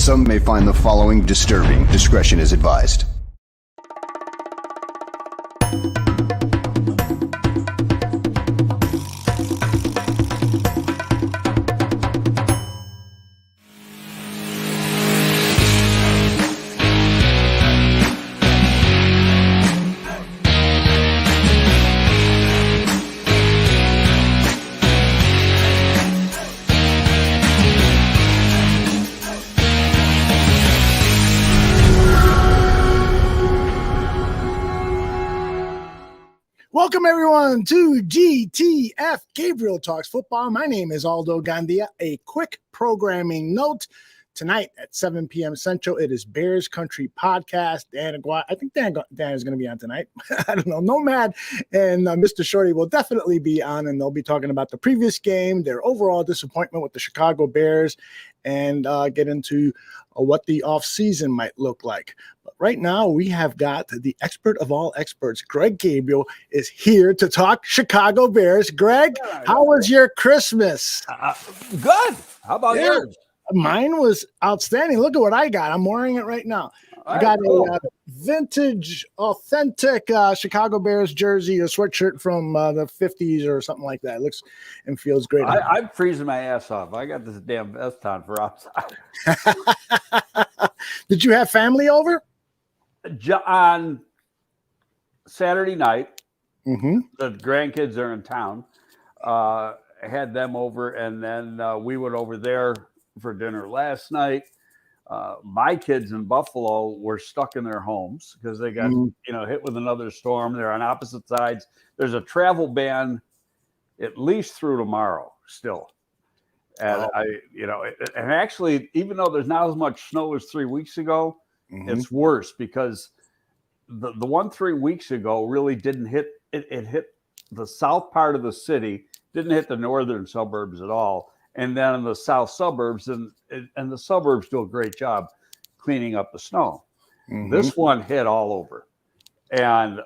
Some may find the following disturbing. Discretion is advised. Welcome, everyone, to GTF Gabriel Talks Football. My name is Aldo Gandia. A quick programming note. Tonight at 7 p.m. Central, it is Bears Country Podcast. I think Dan is going to be on tonight. I don't know. Nomad and Mr. Shorty will definitely be on, and they'll be talking about the previous game, their overall disappointment with the Chicago Bears, and get into what the offseason might look like. But right now, we have got the expert of all experts. Greg Gabriel is here to talk Chicago Bears. Greg, how was your Christmas? Good. How about yours? Mine was outstanding. Look at what I got. I'm wearing it right now. I got a vintage, authentic Chicago Bears jersey, a sweatshirt from the 50s or something like that. It looks and feels great. I'm freezing my ass off. I got this damn vest on for outside. Did you have family over? On Saturday night, the grandkids are in town. I had them over, and then we went over there for dinner last night. My kids in Buffalo were stuck in their homes because they got hit with another storm. They're on opposite sides. There's a travel ban at least through tomorrow still. And and actually, even though there's not as much snow as 3 weeks ago, it's worse because the one 3 weeks ago really didn't hit. It hit the south part of the city, didn't hit the northern suburbs at all. And then in the south suburbs, and the suburbs do a great job cleaning up the snow. This one hit all over. And,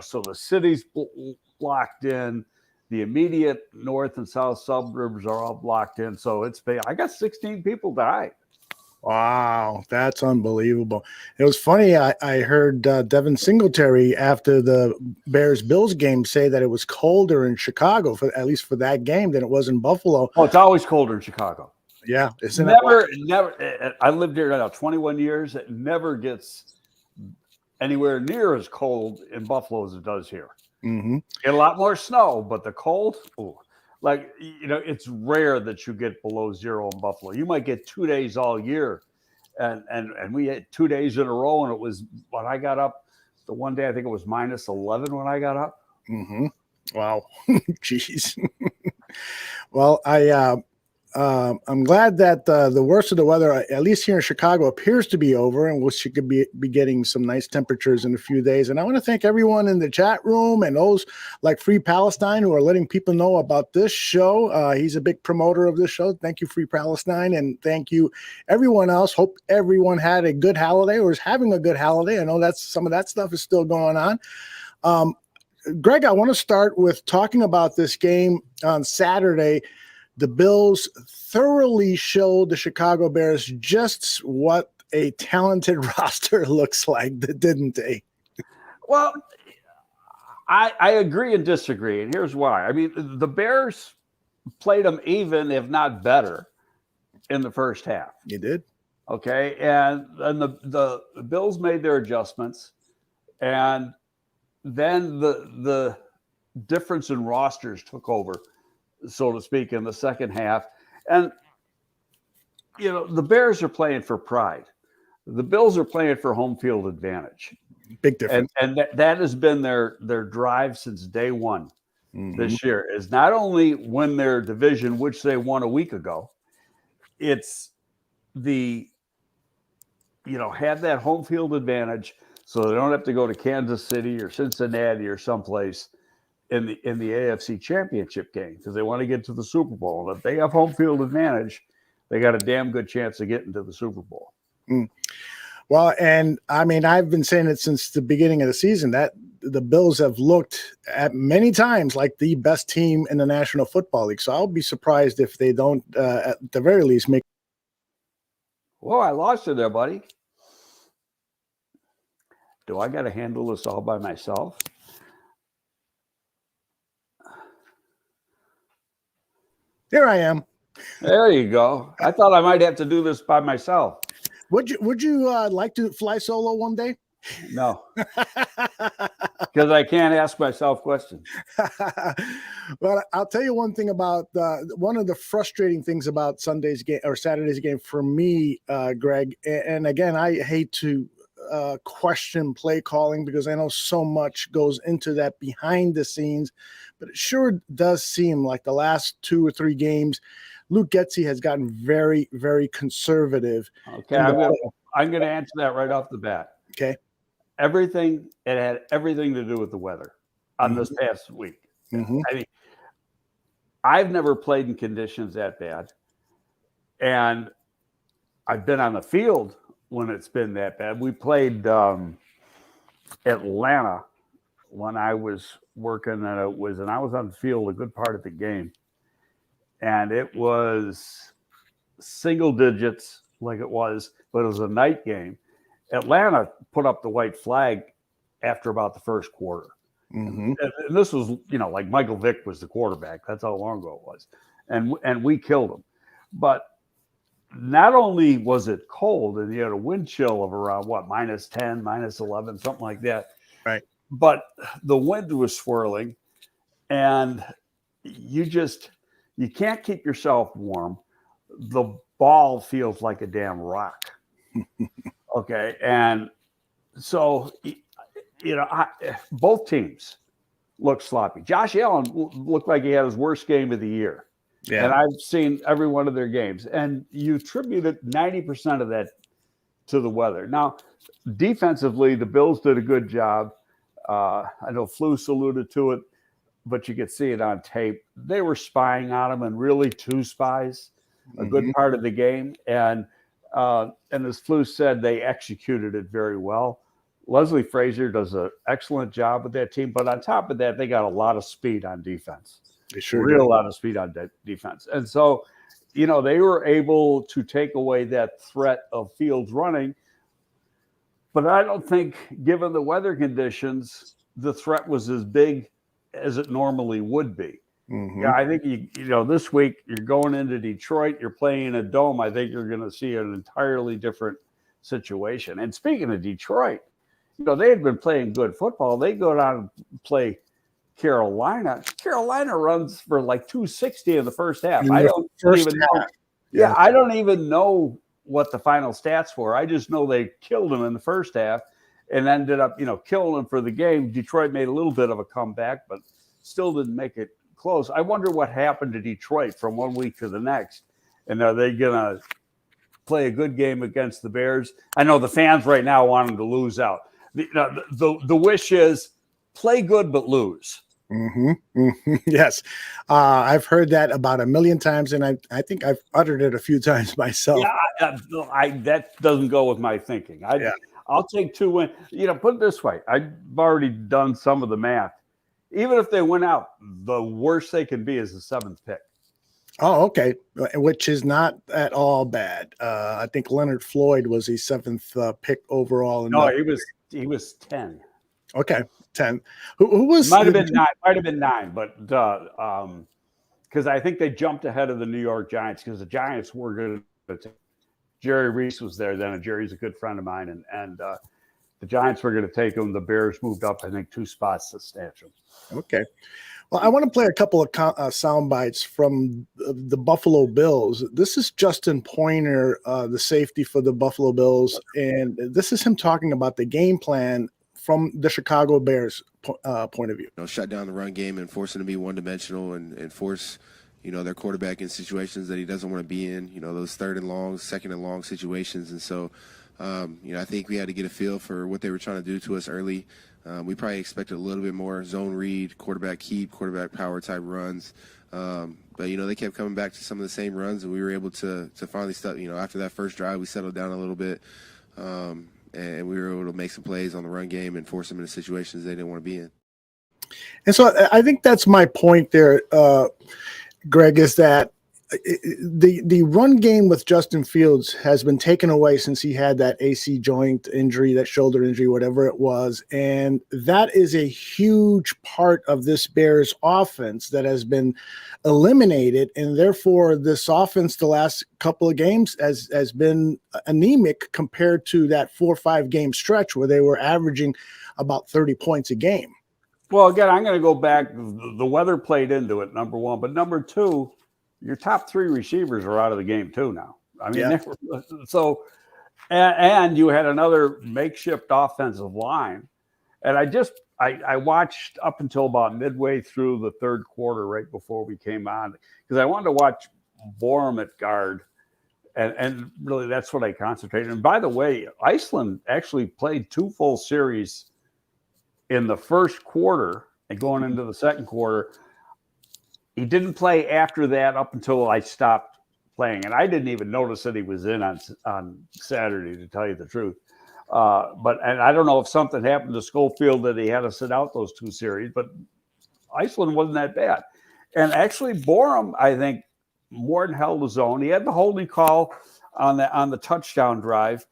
so the city's blocked in. The immediate north and south suburbs are all blocked in. So I got 16 people died. Wow, that's unbelievable. It was funny. I heard Devin Singletary after the Bears-Bills game say that it was colder in Chicago, at least for that game, than it was in Buffalo. Oh, it's always colder in Chicago. Yeah. Never. I lived here now 21 years. It never gets anywhere near as cold in Buffalo as it does here. Get a lot more snow, but the cold, it's rare that you get below zero in Buffalo. You might get 2 days all year. And we had 2 days in a row, and it was when I got up, the one day I think it was minus 11 when I got up. Wow. Jeez. Well, I'm glad that the worst of the weather, at least here in Chicago, appears to be over, and we should be getting some nice temperatures in a few days. And I want to thank everyone in the chat room and those like Free Palestine who are letting people know about this show. He's a big promoter of this show. Thank you, Free Palestine, and thank you, everyone else. Hope everyone had a good holiday or is having a good holiday. I know that some of that stuff is still going on. Greg, I want to start with talking about this game on Saturday. The Bills thoroughly showed the Chicago Bears just what a talented roster looks like, didn't they? Well, I agree and disagree, and here's why. I mean, the Bears played them even, if not better, in the first half. You did. Okay, and the Bills made their adjustments, and then the difference in rosters took over, so to speak, in the second half. And, the Bears are playing for pride. The Bills are playing for home field advantage. Big difference. And that has been their drive since day one this year, is not only win their division, which they won a week ago, it's have that home field advantage so they don't have to go to Kansas City or Cincinnati or someplace in the AFC Championship game because they want to get to the Super Bowl. And if they have home field advantage, they got a damn good chance of getting to the Super Bowl. Well, and I mean, I've been saying it since the beginning of the season that the Bills have looked at many times like the best team in the National Football League. So I'll be surprised if they don't, at the very least, make Whoa, I lost you there, buddy. Do I got to handle this all by myself? Here I am. There you go. I thought I might have to do this by myself. Would you like to fly solo one day? No, because I can't ask myself questions. Well, I'll tell you one thing about one of the frustrating things about Sunday's game or Saturday's game for me, Greg. And again, I hate to question play calling because I know so much goes into that behind the scenes, but it sure does seem like the last 2 or 3 games, Luke Getsy has gotten very, very conservative. Okay, I'm going to answer that right off the bat. Okay. It had everything to do with the weather on this past week. Mm-hmm. I mean, I've never played in conditions that bad. And I've been on the field when it's been that bad. We played Atlanta when I was working, and I was on the field a good part of the game. And it was single digits like it was, but it was a night game. Atlanta put up the white flag after about the first quarter. Mm-hmm. And this was, like Michael Vick was the quarterback. That's how long ago it was. And we killed him. But not only was it cold and you had a wind chill of around -10, -11, something like that. Right. But the wind was swirling and you can't keep yourself warm. The ball feels like a damn rock. Okay. And so, both teams looked sloppy. Josh Allen looked like he had his worst game of the year. Yeah. And I've seen every one of their games. And you attributed 90% of that to the weather. Now, defensively, the Bills did a good job. I know Flus alluded to it, but you could see it on tape. They were spying on him, and really 2 spies a good part of the game. And as Flus said, they executed it very well. Leslie Frazier does an excellent job with that team. But on top of that, they got a lot of speed on defense. They sure Real do. lot of speed on defense. And so, they were able to take away that threat of Fields running. But I don't think, given the weather conditions, the threat was as big as it normally would be. Mm-hmm. Yeah, I think this week you're going into Detroit, you're playing in a dome. I think you're going to see an entirely different situation. And speaking of Detroit, they had been playing good football. They go down and play Carolina. Carolina runs for like 260 in the first half. I don't even know. Yeah, I don't even know what the final stats were. I just know they killed them in the first half and ended up, killing them for the game. Detroit made a little bit of a comeback, but still didn't make it close. I wonder what happened to Detroit from one week to the next. And are they going to play a good game against the Bears? I know the fans right now want them to lose out. The wish is play good but lose. Mm-hmm. Mm-hmm. Yes. I've heard that about 1 million times, and I think I've uttered it a few times myself. Yeah, that doesn't go with my thinking. I'll take 2 wins. Put it this way. I've already done some of the math. Even if they win out, the worst they can be is the 7th pick. Oh, okay. Which is not at all bad. I think Leonard Floyd was the 7th pick overall. No, he was 10. Okay, 10. Who was? Might have been 9. Might have been 9, but because I think they jumped ahead of the New York Giants because the Giants were going to take. Jerry Reese was there then, and Jerry's a good friend of mine, and the Giants were going to take him. The Bears moved up, I think, 2 spots to snatch him. Okay. Well, I want to play a couple of sound bites from the Buffalo Bills. This is Justin Pointer, the safety for the Buffalo Bills, and this is him talking about the game plan from the Chicago Bears point of view. Shut down the run game and force him to be one-dimensional and force, their quarterback in situations that he doesn't want to be in, those 3rd and long, 2nd and long situations. And so, I think we had to get a feel for what they were trying to do to us early. We probably expected a little bit more zone read, quarterback keep, quarterback power type runs. But, they kept coming back to some of the same runs, and we were able to finally start, after that first drive, we settled down a little bit. And we were able to make some plays on the run game and force them into situations they didn't want to be in. And so I think that's my point there, Greg, is that the run game with Justin Fields has been taken away since he had that AC joint injury, that shoulder injury, whatever it was. And that is a huge part of this Bears offense that has been eliminated. And therefore, this offense the last couple of games has been anemic compared to that 4 or 5 game stretch where they were averaging about 30 points a game. Well, again, I'm going to go back. The weather played into it, number one. But number two, your top 3 receivers are out of the game too now. I mean, Yeah. So, and you had another makeshift offensive line. And I watched up until about midway through the third quarter, right before we came on, because I wanted to watch Barroom at guard. And really, that's what I concentrated. And by the way, Iceland actually played 2 full series in the first quarter and going into the second quarter. He didn't play after that up until I stopped playing. And I didn't even notice that he was in on Saturday, to tell you the truth. And I don't know if something happened to Schofield that he had to sit out those 2 series, but Iceland wasn't that bad. And actually, Barroom, I think, more than held his own. He had the holding call on the touchdown drive.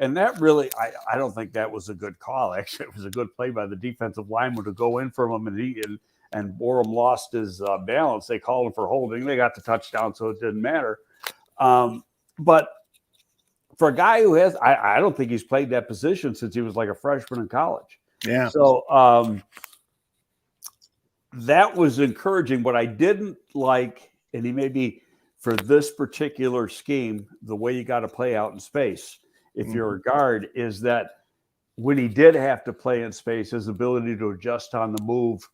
And that really, I don't think that was a good call. Actually, it was a good play by the defensive lineman to go in from him, and Barroom lost his balance. They called him for holding. They got the touchdown, so it didn't matter. But for a guy who has, I don't think he's played that position since he was like a freshman in college. Yeah. So that was encouraging. What I didn't like, and he may be for this particular scheme, the way you got to play out in space, if you're a guard, is that when he did have to play in space, his ability to adjust on the move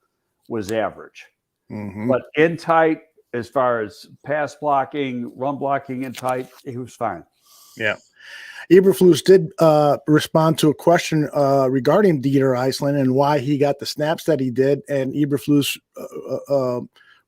was average. But in tight, as far as pass blocking, run blocking in tight, he was fine. Yeah. Eberflus did respond to a question regarding Dieter Iceland and why he got the snaps that he did. And Eberflus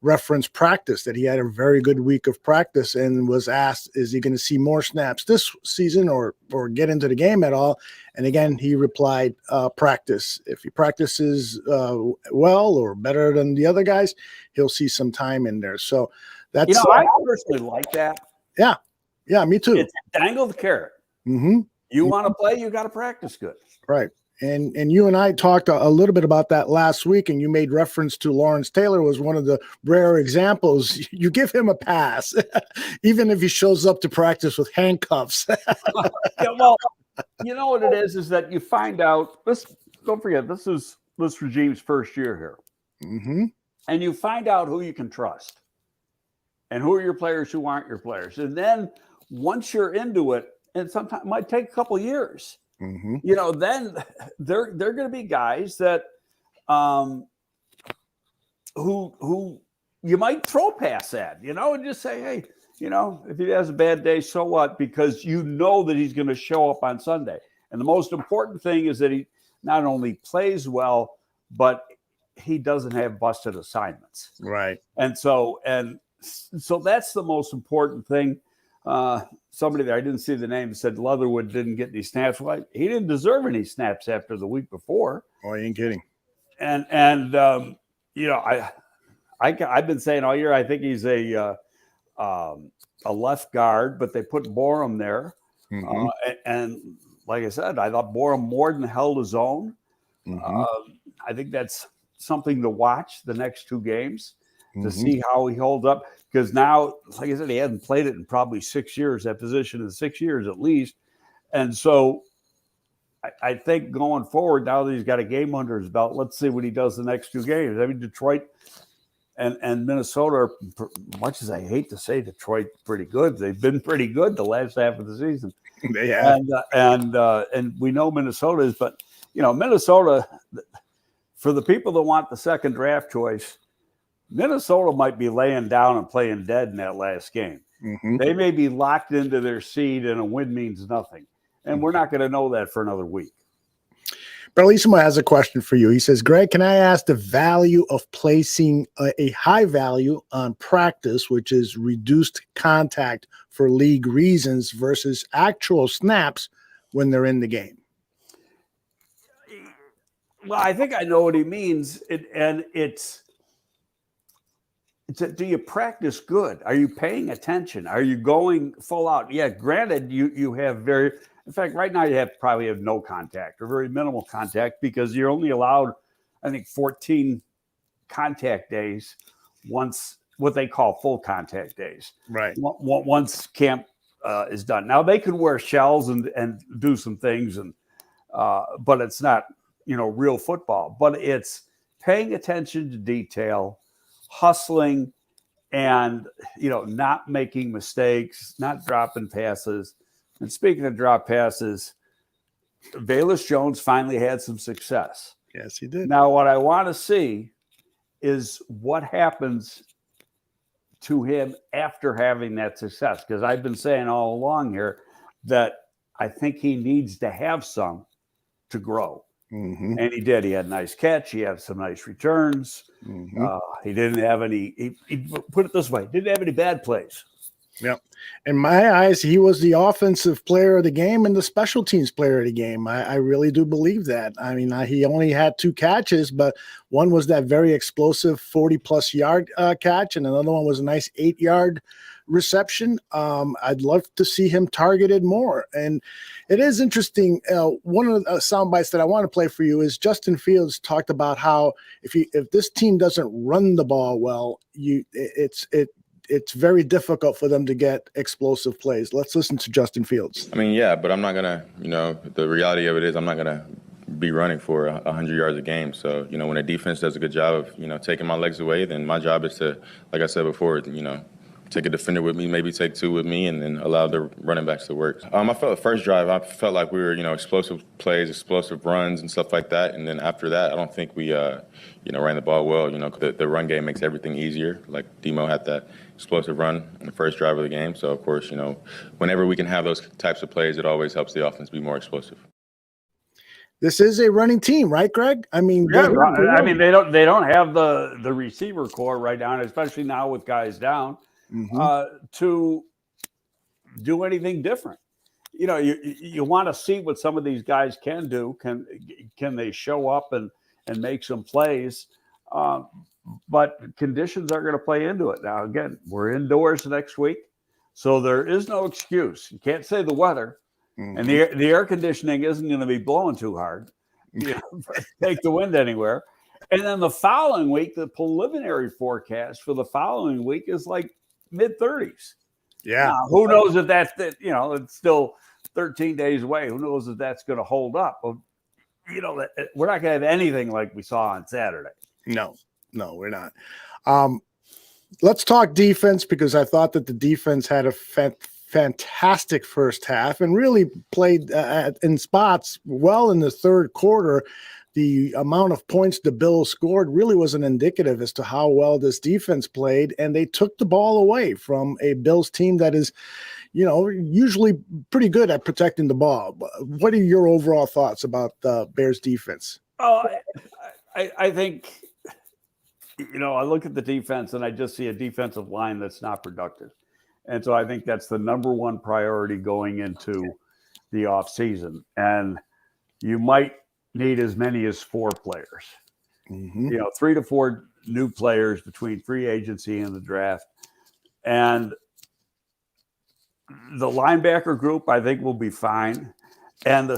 referenced practice, that he had a very good week of practice, and was asked, is he going to see more snaps this season or get into the game at all? And again, he replied, practice. If he practices well or better than the other guys, he'll see some time in there. So that's, I personally like that. Yeah, me too. It's dangle the carrot. You want to play, you got to practice good. Right. And you and I talked a little bit about that last week, and you made reference to Lawrence Taylor was one of the rare examples. You give him a pass, even if he shows up to practice with handcuffs. Yeah, well, you know what it is that you find out, don't forget, this is this regime's first year here. And you find out who you can trust and who are your players, who aren't your players. And then once you're into it, and sometimes it might take a couple years, then they're going to be guys that who you might throw a pass at, and just say, hey, if he has a bad day, so what? Because you know that he's going to show up on Sunday. And the most important thing is that he not only plays well, but he doesn't have busted assignments. Right. And so that's the most important thing. Somebody there, I didn't see the name, said Leatherwood didn't get any snaps. Well, he didn't deserve any snaps after the week before. Oh, you ain't kidding. And I've been saying all year, I think he's a left guard, but they put Barroom there. And like I said, I thought Barroom more than held his own. I think that's something to watch the next 2 games to see how he holds up. Because now, like I said, he hasn't played it in probably 6 years, that position in 6 years at least. And so I think going forward, now that he's got a game under his belt, let's see what he does the next 2 games. I mean, Detroit and Minnesota, much as I hate to say Detroit, pretty good. They've been pretty good the last half of the season. They have. And we know Minnesota is, but, Minnesota, for the people that want the second draft choice, Minnesota might be laying down and playing dead in that last game. They may be locked into their seed, and a win means nothing. And we're not going to know that for another week. Bellissimo has a question for you. He says, Greg, can I ask the value of placing a high value on practice, which is reduced contact for league reasons, versus actual snaps when they're in the game? Well, I think I know what he means. do you practice good? Are you paying attention? Are you going full out? Yeah, granted, you have in fact, right now you probably have no contact or very minimal contact because you're only allowed, I think, 14 contact days once, what they call full contact days. Right. Once camp is done. Now they could wear shells and do some things, but it's not, real football. But it's paying attention to detail, hustling, and not making mistakes, not dropping passes. And speaking of drop passes, Velus Jones finally had some success. Yes, he did. Now, what I want to see is what happens to him after having that success, because I've been saying all along here that I think he needs to have some to grow. Mm-hmm. And he did. He had a nice catch. He had some nice returns. Mm-hmm. He didn't have any, he put it this way, didn't have any bad plays. Yep. In my eyes, he was the offensive player of the game and the special teams player of the game. I really do believe that. I mean, he only had 2 catches, but one was that very explosive 40-plus yard catch, and another one was a nice 8-yard reception. I'd love to see him targeted more. And it is interesting. One of the sound bites that I want to play for you is Justin Fields talked about how if this team doesn't run the ball well, it's very difficult for them to get explosive plays. Let's listen to Justin Fields. I mean, yeah, but I'm not going to, the reality of it is I'm not going to be running for 100 yards a game. So, when a defense does a good job of, taking my legs away, then my job is to, like I said before, take a defender with me, maybe take 2 with me, and then allow the running backs to work. I felt the first drive, I felt like we were, explosive plays, explosive runs and stuff like that. And then after that, I don't think we, ran the ball well. The run game makes everything easier. Like Demo had that explosive run in the first drive of the game. So, of course, whenever we can have those types of plays, it always helps the offense be more explosive. This is a running team, right, Greg? I mean, yeah, I mean, they don't have the receiver core right now, especially now with guys down, to do anything different. You want to see what some of these guys can do. Can they show up and make some plays? But conditions are going to play into it. Now, again, we're indoors next week, so there is no excuse. You can't say the weather, and the air conditioning isn't going to be blowing too hard. Take the wind anywhere. And then the following week, the preliminary forecast for the following week is like mid-30s. Yeah. Who knows if that's it's still 13 days away. Who knows if that's going to hold up? Well, we're not going to have anything like we saw on Saturday. No, we're not. Let's talk defense, because I thought that the defense had a fantastic first half and really played in spots well in the third quarter. The amount of points the Bills scored really wasn't indicative as to how well this defense played, and they took the ball away from a Bills team that is, usually pretty good at protecting the ball. What are your overall thoughts about the Bears defense? Oh, I think, I look at the defense and I just see a defensive line that's not productive. And so I think that's the number one priority going into the offseason. And you might need as many as 4 players, 3 to 4 new players between free agency and the draft. And the linebacker group, I think, will be fine. And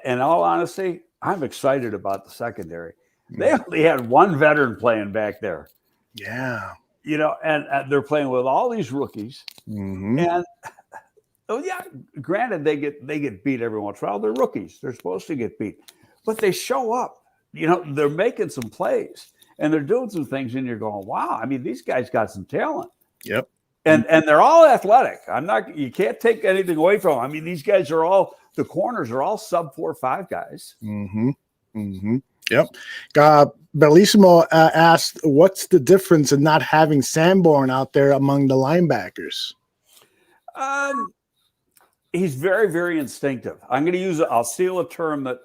in all honesty, I'm excited about the secondary. They only had 1 veteran playing back there. Yeah. And they're playing with all these rookies. And granted, they get beat every once in a while. They're rookies. They're supposed to get beat. But they show up. They're making some plays and they're doing some things, and you're going, wow, I mean, these guys got some talent. Yep. And they're all athletic. You can't take anything away from them. I mean, these guys are all, the corners are all sub 4.5 guys. Yep. Bellissimo asked, what's the difference in not having Sanborn out there among the linebackers? He's very, very instinctive. I'll steal a term that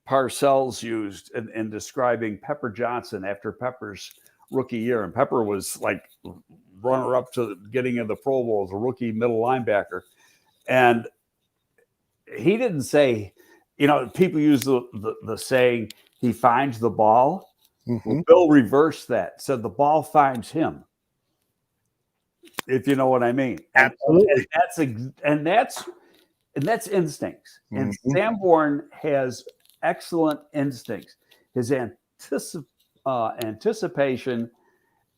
Parcells used in describing Pepper Johnson after Pepper's rookie year. And Pepper was like runner-up to getting in the Pro Bowl as a rookie middle linebacker. And he didn't say, people use the saying, he finds the ball. Well, Bill reversed that, said the ball finds him. if you know what I mean. Absolutely. And that's instincts. And Mhm. Sanborn has excellent instincts. His anticipation,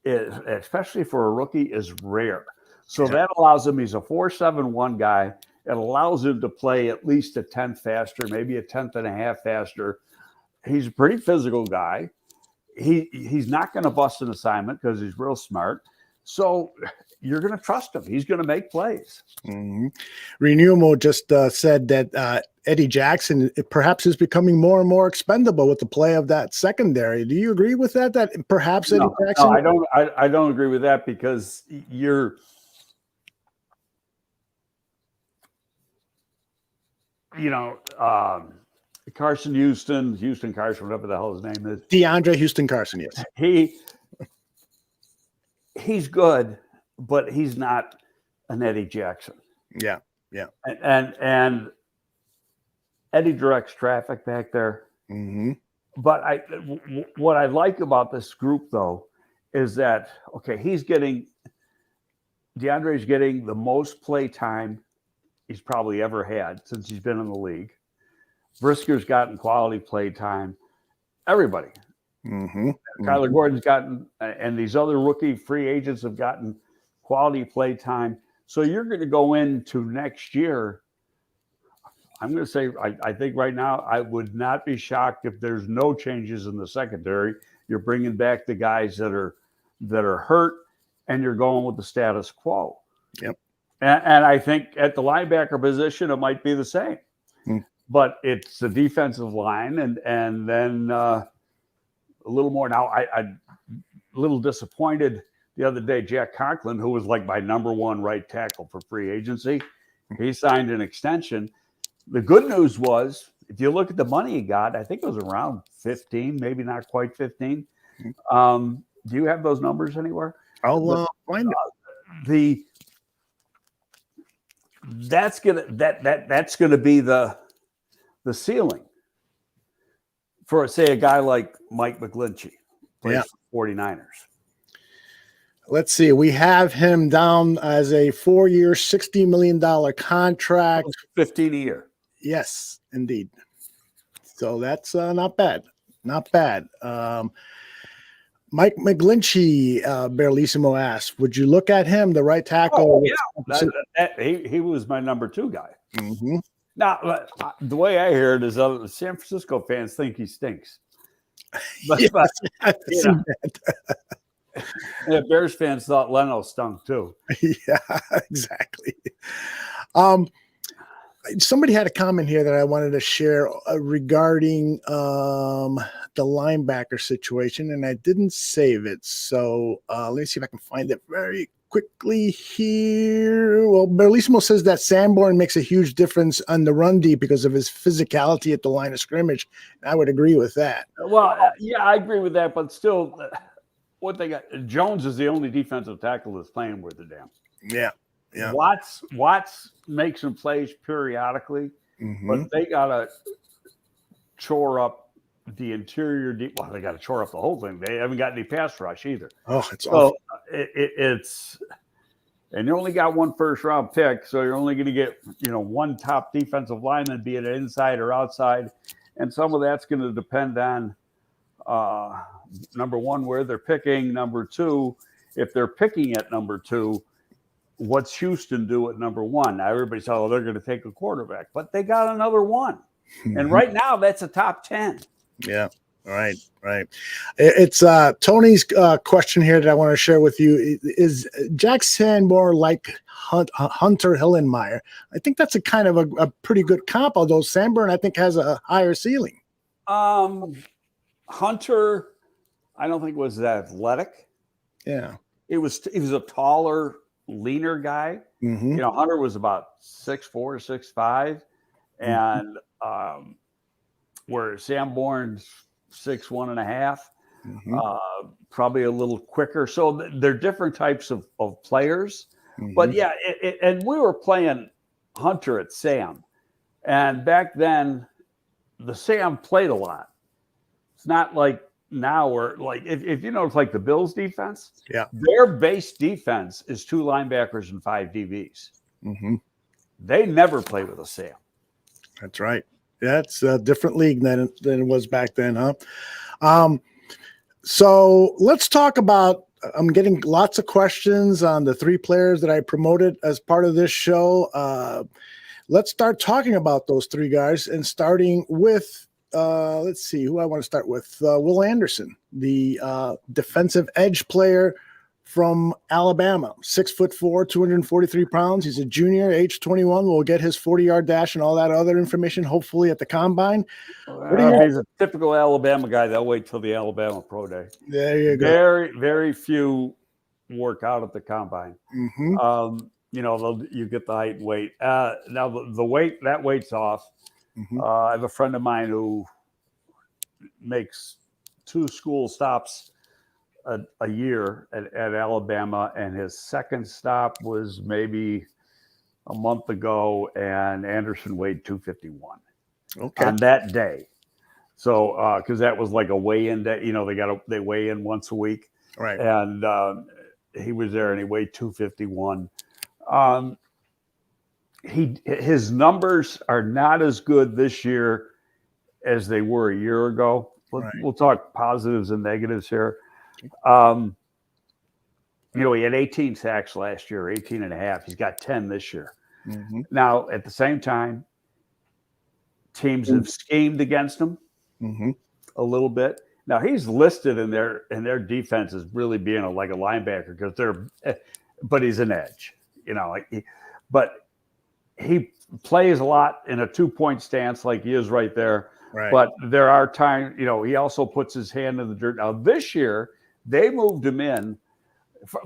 especially for a rookie, is rare. So that allows him. He's a 4.71 guy. It allows him to play at least a tenth faster, maybe a tenth and a half faster. He's a pretty physical guy. He's not going to bust an assignment because he's real smart. So you're going to trust him. He's going to make plays. Mm-hmm. Renumo just said that Eddie Jackson perhaps is becoming more and more expendable with the play of that secondary. Do you agree with that? That perhaps Eddie Jackson? No, I don't. I don't agree with that because you're. Carson Houston Carson, whatever the hell his name is. DeAndre Houston Carson, yes. He's good, but he's not an Eddie Jackson. Yeah. And Eddie directs traffic back there. Mm-hmm. But what I like about this group, though, is that, DeAndre's getting the most play time he's probably ever had since he's been in the league. Brisker's gotten quality play time. Everybody. Mm-hmm. Kyler Gordon's gotten, and these other rookie free agents have gotten quality play time. So you're going to go into next year. I'm going to say, I think right now, I would not be shocked if there's no changes in the secondary. You're bringing back the guys that are hurt, and you're going with the status quo. Yep. And I think at the linebacker position, it might be the same. But it's the defensive line, and then a little more. Now, I'm a little disappointed the other day. Jack Conklin, who was like my number one right tackle for free agency, he signed an extension. The good news was, if you look at the money he got, I think it was around 15, maybe not quite 15. Do you have those numbers anywhere? I'll find it. That's gonna be the ceiling for, say, a guy like Mike McGlinchey, plays for 49ers. Let's see. We have him down as a 4-year, $60 million contract. 15 a year. Yes, indeed. So that's not bad. Not bad. Mike McGlinchey, Barrelissimo asked, would you look at him, the right tackle? He was my number 2 guy. Mm-hmm. Now, the way I hear it is San Francisco fans think he stinks. But, Bears fans thought Leno stunk too. Yeah, exactly. Somebody had a comment here that I wanted to share regarding the linebacker situation, and I didn't save it. So let me see if I can find it very quickly here. Well, Berlissimo says that Sanborn makes a huge difference on the run deep because of his physicality at the line of scrimmage. And I would agree with that. Well, yeah, I agree with that, but still, what they got, Jones is the only defensive tackle that's playing worth a damn. Yeah. Yeah. Watts makes some plays periodically, but they gotta chore up the interior deep. Well, they gotta chore up the whole thing. They haven't got any pass rush either. Oh, it's awful. It's and you only got one first round pick, so you're only going to get one top defensive lineman, be it inside or outside, and some of that's going to depend on number one, where they're picking. Number two, if they're picking at number 2. What's Houston do at number 1? Now everybody's saying, they're going to take a quarterback, but they got another one. And right now that's a top 10. Yeah. Right. It's Tony's question here that I want to share with you. Is Jack Sanborn like Hunter Hillenmeyer? I think that's a kind of a pretty good comp, although Sanborn, I think, has a higher ceiling. Hunter, I don't think was that athletic. Yeah. He was a taller, leaner guy. Hunter was about 6'4", 6'5", and where Sanborn's 6'1.5", probably a little quicker. So they're different types of players. But yeah, and we were playing Hunter at Sam, and back then the Sam played a lot. It's not like now are like, if you notice, like the Bills defense, Yeah. their base defense is 2 linebackers and 5 DBs. Mm-hmm. They never play with a Sam. That's right. Yeah, it's a different league than it was back then, huh? So let's talk about. I'm getting lots of questions on the 3 players that I promoted as part of this show. Let's start talking about those 3 guys, and starting with. Let's see who I want to start with. Will Anderson, the defensive edge player from Alabama, 6'4", 243 pounds. He's a junior, age 21. We'll get his 40-yard dash and all that other information, hopefully, at the combine. He's a typical Alabama guy. They'll wait till the Alabama Pro Day. There you go. Very, very few work out at the combine. Mm-hmm. You get the height and weight. Now the weight, that weight's off. Mm-hmm. I have a friend of mine who makes 2 school stops a year at Alabama, and his second stop was maybe a month ago, and Anderson weighed 251 on that day. So because that was like a weigh-in day, they weigh in once a week, Right? And he was there, and he weighed 251. His numbers are not as good this year as they were a year ago. We'll talk positives and negatives here. He had 18 sacks last year, 18 and a half. He's got 10 this year. Mm-hmm. Now, at the same time, teams have schemed against him a little bit. Now, he's listed in their defense as really being like a linebacker but he's an edge, but he plays a lot in a 2-point stance like he is right there. Right. But there are times, he also puts his hand in the dirt. Now, this year, they moved him in.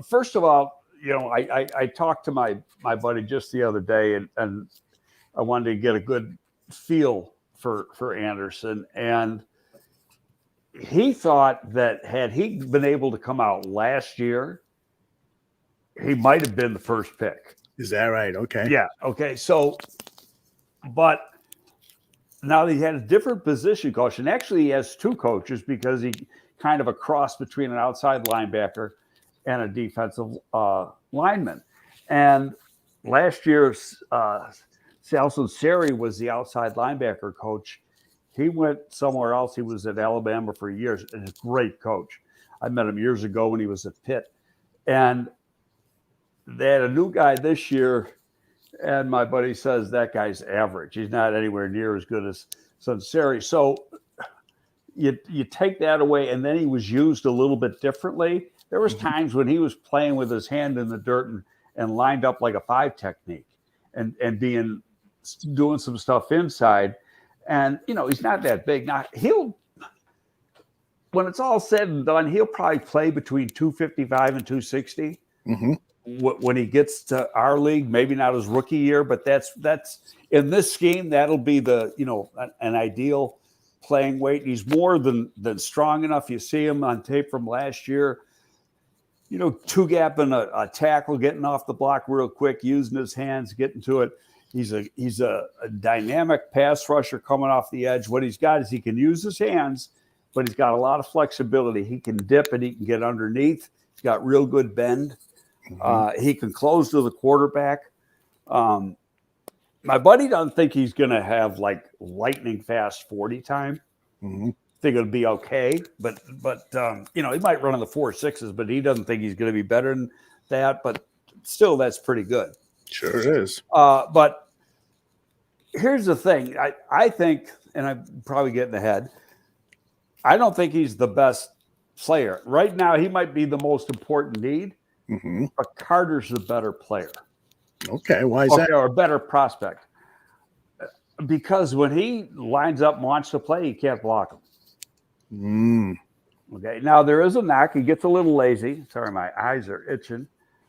First of all, I talked to my buddy just the other day, and I wanted to get a good feel for Anderson. And he thought that had he been able to come out last year, he might have been the first pick. Is that right? Okay. Yeah. Okay. So, but now he had a different position coach, and actually he has 2 coaches because he kind of a cross between an outside linebacker and a defensive lineman. And last year, Salson Seri was the outside linebacker coach. He went somewhere else. He was at Alabama for years, and he's a great coach. I met him years ago when he was at Pitt. And they had a new guy this year, and my buddy says that guy's average. He's not anywhere near as good as Sunseri. So you take that away, and then he was used a little bit differently. There was times when he was playing with his hand in the dirt and lined up like a 5 technique and doing some stuff inside. And, he's not that big. Now, when it's all said and done, he'll probably play between 255 and 260. Mm-hmm. When he gets to our league, maybe not his rookie year, but that's in this scheme, that'll be an ideal playing weight. He's more than strong enough. You see him on tape from last year, 2-gapping a tackle, getting off the block real quick, using his hands, getting to it. He's a dynamic pass rusher coming off the edge. What he's got is he can use his hands, but he's got a lot of flexibility. He can dip and he can get underneath. He's got real good bend. He can close to the quarterback. My buddy doesn't think he's going to have like lightning fast 40 time. Mm-hmm. Think it'll be okay, but he might run in the 4.6s, but he doesn't think he's going to be better than that. But still, that's pretty good. Sure is. But here's the thing. I think, and I'm probably getting ahead, I don't think he's the best player. Right now, he might be the most important need. Mm-hmm. But Carter's the better player. Okay, why is that? Or a better prospect. Because when he lines up and wants to play, he can't block him. Okay, now there is a knock. He gets a little lazy. Sorry, my eyes are itching.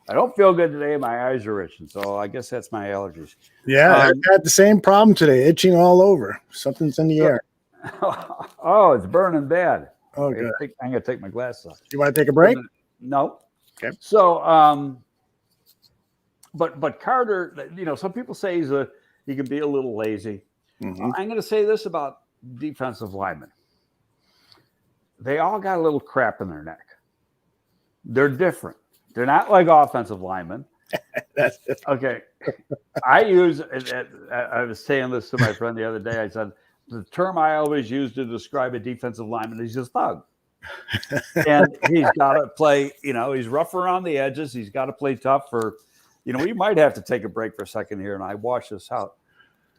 I don't feel good today. My eyes are itching, so I guess that's my allergies. Yeah, I've had the same problem today, itching all over. Something's in the air. Oh, it's burning bad. Oh, good. I'm going to take my glasses off. You want to take a break? No. Okay. So, but Carter, some people say he can be a little lazy. Mm-hmm. I'm going to say this about defensive linemen. they all got a little crap in their neck. They're different. They're not like offensive linemen. Okay. I was saying this to my friend the other day. I said, the term I always use to describe a defensive lineman is just thug. And he's got to play, he's rough around the edges. He's got to play tough for, we might have to take a break for a second here and I wash this out.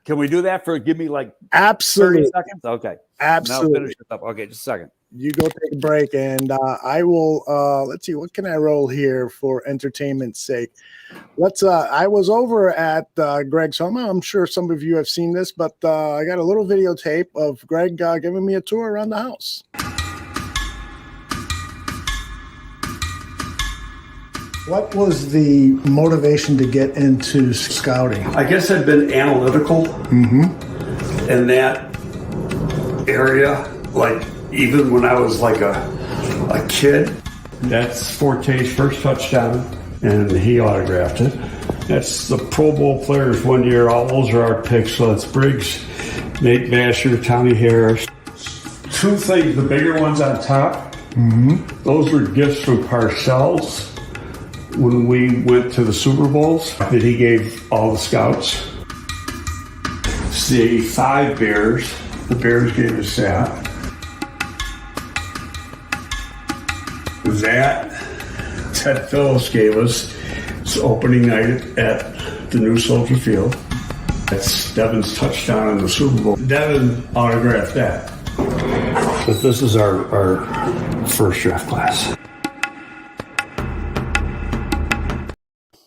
Can we do that give me like absolutely 30 seconds? Okay. Absolutely. Now finish it up. Okay, just a second. You go take a break, and I will. Let's see, what can I roll here for entertainment's sake? I was over at Greg's home. I'm sure some of you have seen this, but I got a little videotape of Greg giving me a tour around the house. What was the motivation to get into scouting? I guess I've been analytical in that area, like even when I was like a kid. That's Forte's first touchdown, and he autographed it. That's the Pro Bowl players one year. All those are our picks. So it's Briggs, Nate Basher, Tommy Harris. Two things, the bigger ones on top, those were gifts from Parcells when we went to the Super Bowls that he gave all the scouts. It's the 5 Bears. The Bears gave us that. That Ted Phillips gave us. It's opening night at the new Soldier Field. That's Devin's touchdown in the Super Bowl. Devin autographed that. But this is our first draft class.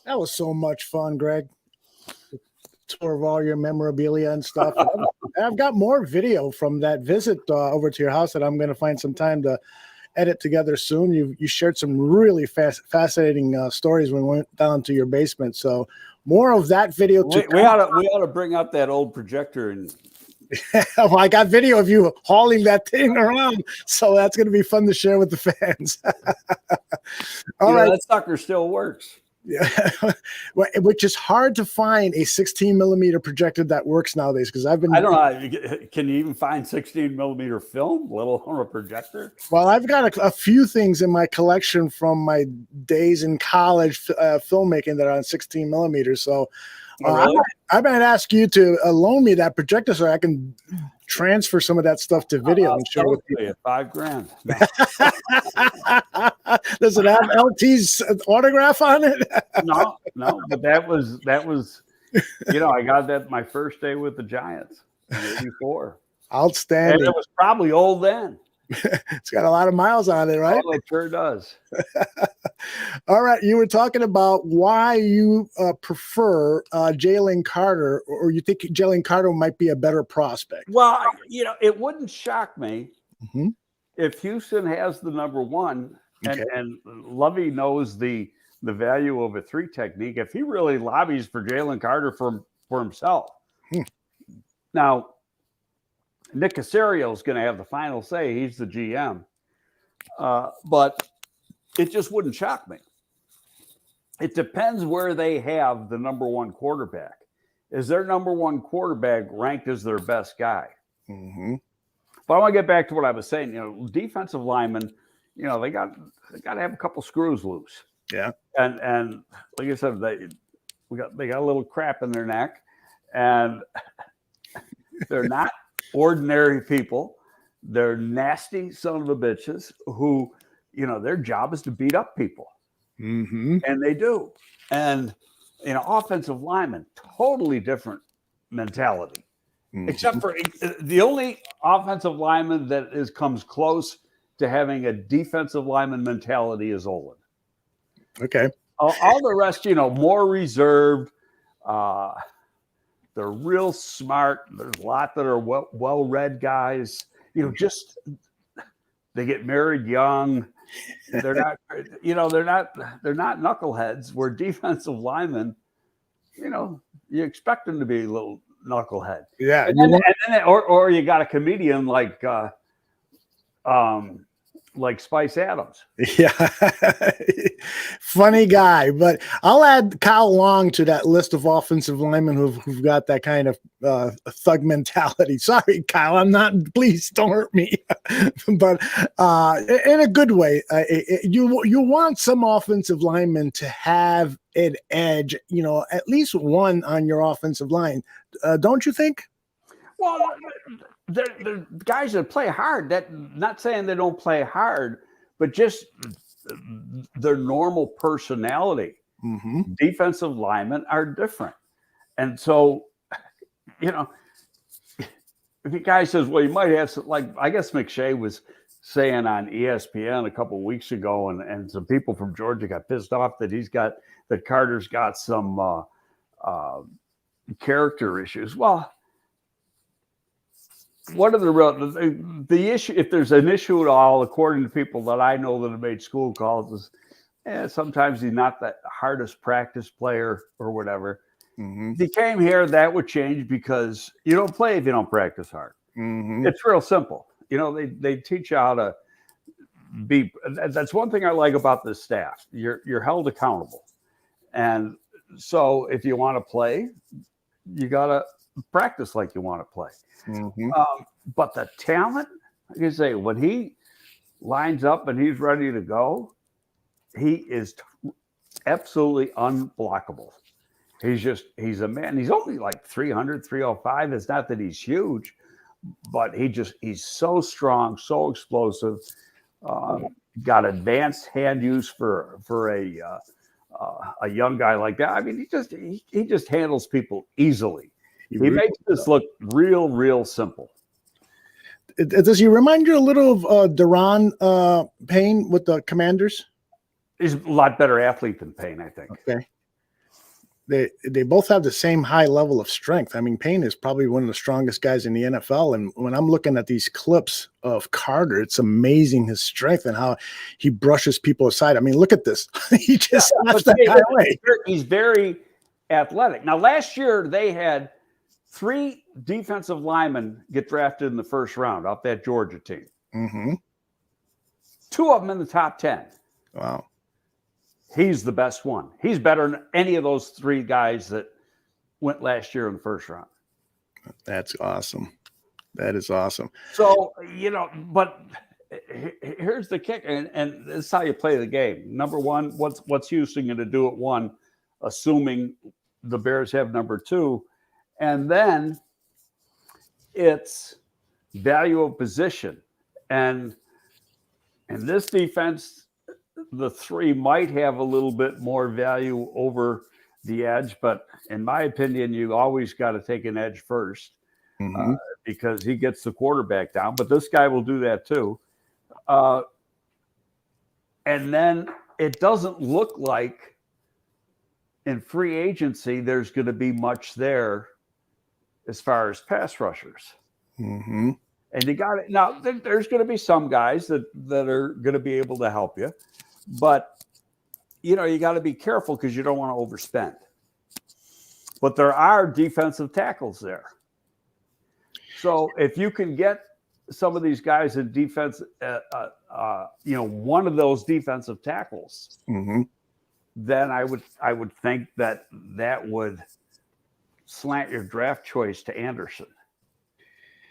That was so much fun, Greg. Tour of all your memorabilia and stuff. I've got more video from that visit over to your house that I'm going to find some time to edit together soon. You shared some really fascinating stories when we went down to your basement. So more of that video. We ought to bring up that old projector and. Well, I got video of you hauling that thing around, so that's going to be fun to share with the fans. All right, that sucker still works. Yeah, which is hard to find a 16 millimeter projector that works nowadays. Because I don't know. Can you even find 16 millimeter film, let alone a projector? Well, I've got a few things in my collection from my days in college filmmaking that are on 16 millimeters. So really? I might ask you to loan me that projector so I can transfer some of that stuff to video and share with you. $5,000. Does it have LT's autograph on it? No, but that was I got that my first day with the Giants in '84. Outstanding. And it was probably old then. It's got a lot of miles on it, right? Oh, it sure does. All right. You were talking about why you prefer Jalen Carter, or you think Jalen Carter might be a better prospect. Well, it wouldn't shock me if Houston has the number one and Lovey knows the value of a 3 technique. If he really lobbies for Jalen Carter for himself. Now, Nick Caserio is going to have the final say. He's the GM. But it just wouldn't shock me. It depends where they have the number one quarterback. Is their number one quarterback ranked as their best guy? But I want to get back to what I was saying. Defensive linemen, they got to have a couple screws loose. Yeah. And like I said, they got a little crap in their neck, and they're not ordinary people. They're nasty son of a bitches who, their job is to beat up people. And they do. And, offensive linemen, totally different mentality. Except for the only offensive lineman that comes close to having a defensive lineman mentality is Olin. Okay. All the rest, more reserved. They're real smart. There's a lot that are well-read guys. Just they get married young. They're not, they're not knuckleheads. Where defensive linemen, you expect them to be a little knucklehead. Yeah. And then, or you got a comedian like like Spice Adams. Yeah. Funny guy. But I'll add Kyle Long to that list of offensive linemen who've got that kind of thug mentality. Sorry, Kyle. I'm not, please don't hurt me. But in a good way, you want some offensive linemen to have an edge, at least one on your offensive line. Don't you think? Well, they're guys that play hard. That not saying they don't play hard, but just their normal personality. Mm-hmm. Defensive linemen are different, and so if a guy says, "Well, you might have some," like I guess McShay was saying on ESPN a couple of weeks ago, and some people from Georgia got pissed off that Carter's got some character issues. Well, what are the issue? If there's an issue at all, according to people that I know that have made school calls, is sometimes he's not the hardest practice player or whatever. Mm-hmm. If he came here, that would change because you don't play if you don't practice hard. Mm-hmm. It's real simple. They teach you how to be. That's one thing I like about this staff. You're held accountable, and so if you want to play, you gotta practice like you want to play. Mm-hmm. But the talent, like I say, when he lines up and he's ready to go, he is absolutely unblockable. He's a man. He's only like 300, 305. It's not that he's huge, but he's so strong, so explosive. Got advanced hand use for a young guy like that. I mean, he just handles people easily. He makes this look real simple. Does he remind you a little of Deron Payne with the Commanders? He's a lot better athlete than Payne, I think. Okay. They both have the same high level of strength. I mean, Payne is probably one of the strongest guys in the NFL. And when I'm looking at these clips of Carter, it's amazing his strength and how he brushes people aside. I mean, look at this. He just snatched that guy away. He's very athletic. Now, last year they had 3 defensive linemen get drafted in the first round off that Georgia team. Mm-hmm. 2 of them in the top 10. Wow. He's the best one. He's better than any of those 3 guys that went last year in the first round. That's awesome. That is awesome. So, but here's the kick, and this is how you play the game. Number one, what's Houston going to do at 1, assuming the Bears have number 2? And then it's value of position. And in this defense, the 3 might have a little bit more value over the edge. But in my opinion, you always got to take an edge first because he gets the quarterback down. But this guy will do that too. And then it doesn't look like in free agency there's going to be much there as far as pass rushers. Mm-hmm. And you got it. Now, there's going to be some guys that are going to be able to help you. But, you got to be careful because you don't want to overspend. But there are defensive tackles there. So if you can get some of these guys in defense, one of those defensive tackles, then I would think that would slant your draft choice to Anderson.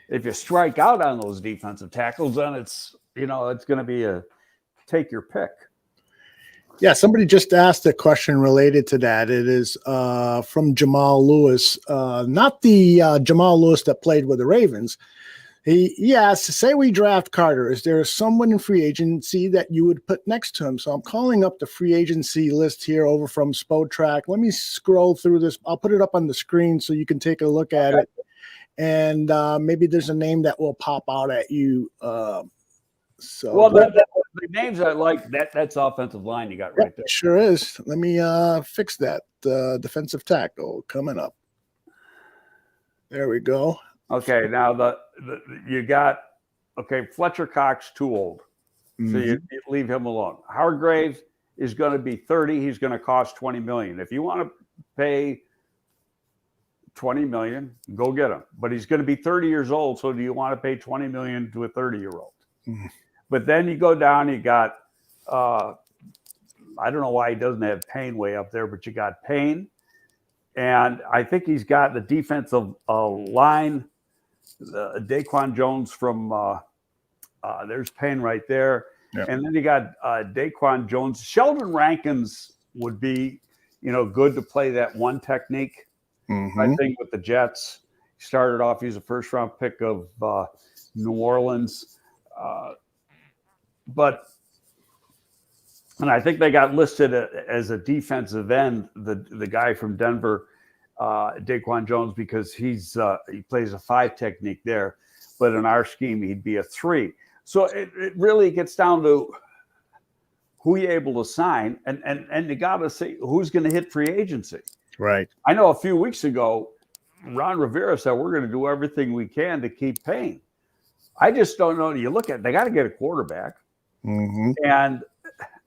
If you strike out on those defensive tackles, then it's going to be a take your pick. Yeah, somebody just asked a question related to that. It is from Jamal Lewis, not the Jamal Lewis that played with the Ravens. He asked, say we draft Carter, is there someone in free agency that you would put next to him? So I'm calling up the free agency list here over from SpoTrack. Let me scroll through this. I'll put it up on the screen so you can take a look at it. And maybe there's a name that will pop out at you. The names I like, that's offensive line you got right there. Sure is. Let me fix that. Defensive tackle coming up. There we go. Okay, now you got Fletcher Cox too old, so you leave him alone. Hargrave is going to be 30. He's going to cost $20 million. If you want to pay $20 million, go get him. But he's going to be 30 years old. So do you want to pay $20 million to a 30-year-old? But then you go down, you got, I don't know why he doesn't have Payne way up there, but you got Payne. And I think he's got the defensive line, Daquan Jones from, there's Payne right there. Yeah. And then you got Daquan Jones. Sheldon Rankins would be, good to play that one technique. I think with the Jets. He started off, he's a first-round pick of New Orleans. And I think they got listed as a defensive end, the guy from Denver, Daquan Jones, because he plays a 5 technique there. But in our scheme, he'd be a 3. So it really gets down to who you're able to sign, and you got to see who's going to hit free agency. Right. I know a few weeks ago, Ron Rivera said we're going to do everything we can to keep Payne. I just don't know. You look at, they got to get a quarterback, and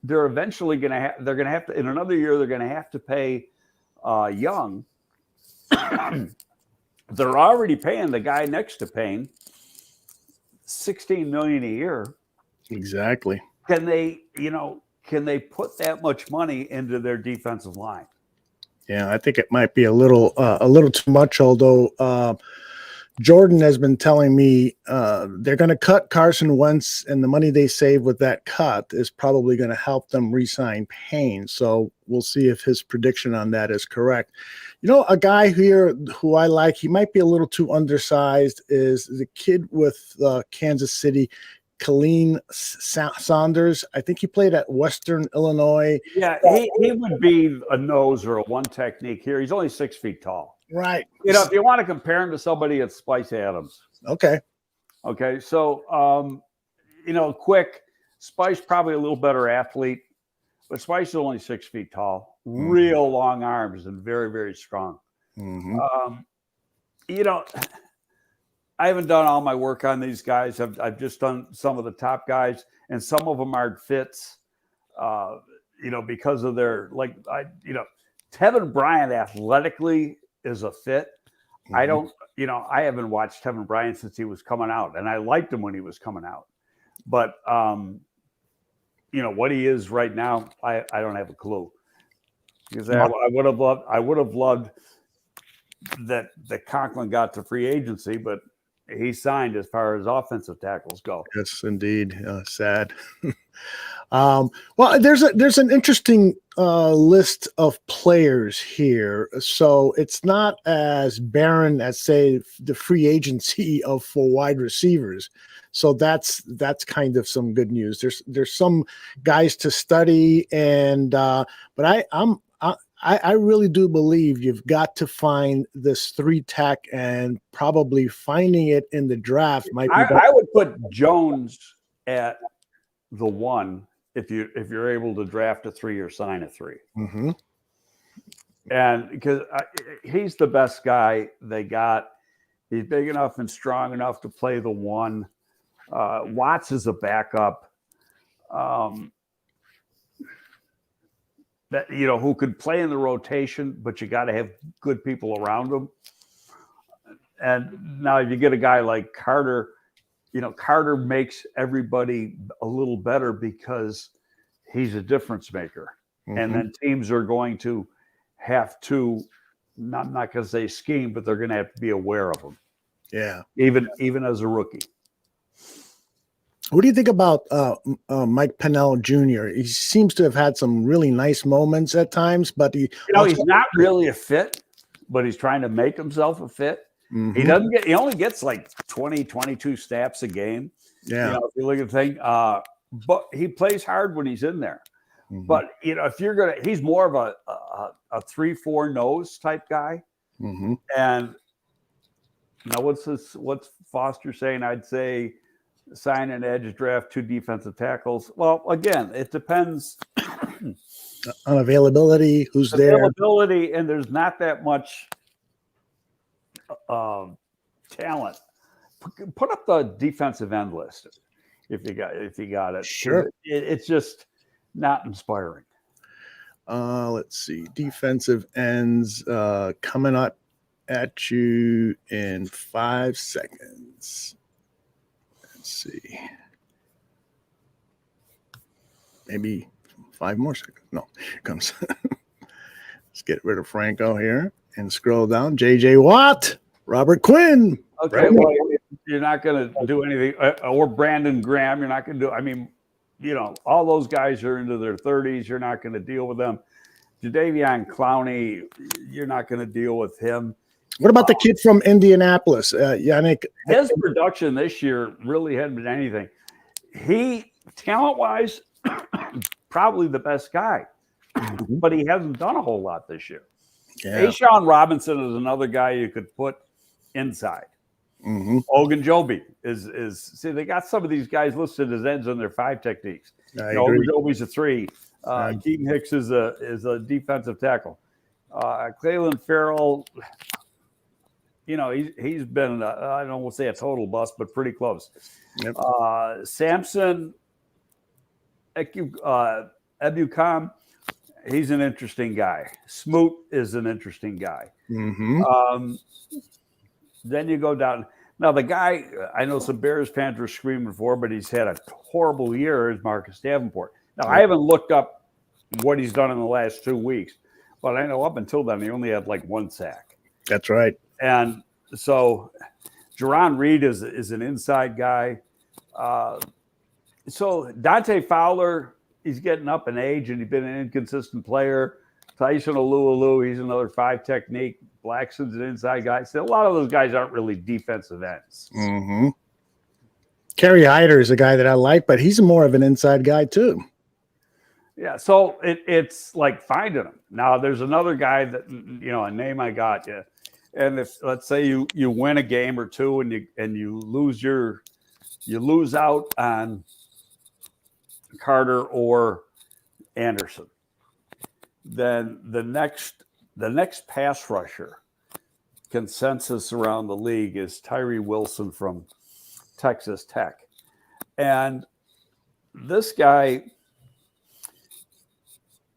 they're eventually going to have. They're going to have to, in another year. They're going to have to pay Young. They're already paying the guy next to Payne $16 million a year. Exactly. Can they put that much money into their defensive line? Yeah, I think it might be a little too much. Although Jordan has been telling me they're going to cut Carson Wentz, and the money they save with that cut is probably going to help them re-sign Payne. So we'll see if his prediction on that is correct. A guy here who I like, he might be a little too undersized, is the kid with Kansas City, Kalen Saunders. I think he played at Western Illinois. Yeah, he would be a nose or a one technique here. He's only 6 feet tall. Right. If you want to compare him to somebody, it's Spice Adams. Okay. So, quick, Spice probably a little better athlete, but Spice is only 6 feet tall, real long arms and very, very strong. I haven't done all my work on these guys. I've just done some of the top guys, and some of them aren't fits, because of their, Tevin Bryant athletically is a fit. I haven't watched Tevin Bryant since he was coming out, and I liked him when he was coming out. But, what he is right now, I don't have a clue. Because I would have loved that Conklin got to free agency, but he signed as far as offensive tackles go. Yes, indeed. Sad. Well, there's an interesting list of players here. So it's not as barren as, say, the free agency for wide receivers. So that's kind of some good news. There's some guys to study, and but I really do believe you've got to find this 3 tech, and probably finding it in the draft might be better. I would put Jones at the 1 if you're able to draft a 3 or sign a 3. And because he's the best guy they got. He's big enough and strong enough to play the 1. Watts is a backup. That who could play in the rotation, but you got to have good people around him. And now if you get a guy like Carter, Carter makes everybody a little better because he's a difference maker. And then teams are going to have to, I'm not going to say scheme, but they're going to have to be aware of him. Yeah. Even as a rookie. What do you think about Mike Pennell Jr.? He seems to have had some really nice moments at times, but he's not really a fit, but he's trying to make himself a fit. He only gets like 20, 22 snaps a game. Yeah. If you look at the thing, but he plays hard when he's in there. But if you're he's more of a 3-4 nose type guy. And now what's Foster saying? I'd say sign an edge, draft 2 defensive tackles. Well, again, it depends on availability, who's there. Availability, and there's not that much talent. Put up the defensive end list if you got it. Sure. It's just not inspiring. Let's see. Defensive ends coming up at you in 5 seconds. Let's see. maybe 5 more seconds. No, here comes. Let's get rid of Franco here and scroll down. J.J. Watt, Robert Quinn. Okay, well, you're not going to do anything, or Brandon Graham. You're not going to do. I mean, all those guys are into their 30s. You're not going to deal with them. Jadeveon Clowney, you're not going to deal with him. What about the kid from Indianapolis, Yannick? His production this year really hadn't been anything. He, talent-wise, probably the best guy, but he hasn't done a whole lot this year. Yeah. Ashawn Robinson is another guy you could put inside. Ogunjobi is see, they got some of these guys listed as ends on their 5 techniques. Ogunjobi's a 3. Keaton Hicks is a defensive tackle. Cleveland Farrell, he's been I don't want to say a total bust, but pretty close. Yep. Samson Ebukam, he's an interesting guy. Smoot is an interesting guy. Then you go down. Now, the guy I know some Bears fans were screaming for, but he's had a horrible year, is Marcus Davenport. Now, I haven't looked up what he's done in the last 2 weeks, but I know up until then he only had like 1 sack. That's right. And so Jerron Reed is an inside guy. So Dante Fowler, he's getting up in age and he's been an inconsistent player. Tyson Alualu, he's another 5 technique. Blackson's an inside guy. So a lot of those guys aren't really defensive ends. Kerry Hyder is a guy that I like, but he's more of an inside guy too. Yeah, so it's like finding him. Now there's another guy that a name I got you. And if let's say you win a game or 2 and you lose out on Carter or Anderson, then the next pass rusher consensus around the league is Tyree Wilson from Texas Tech. And this guy,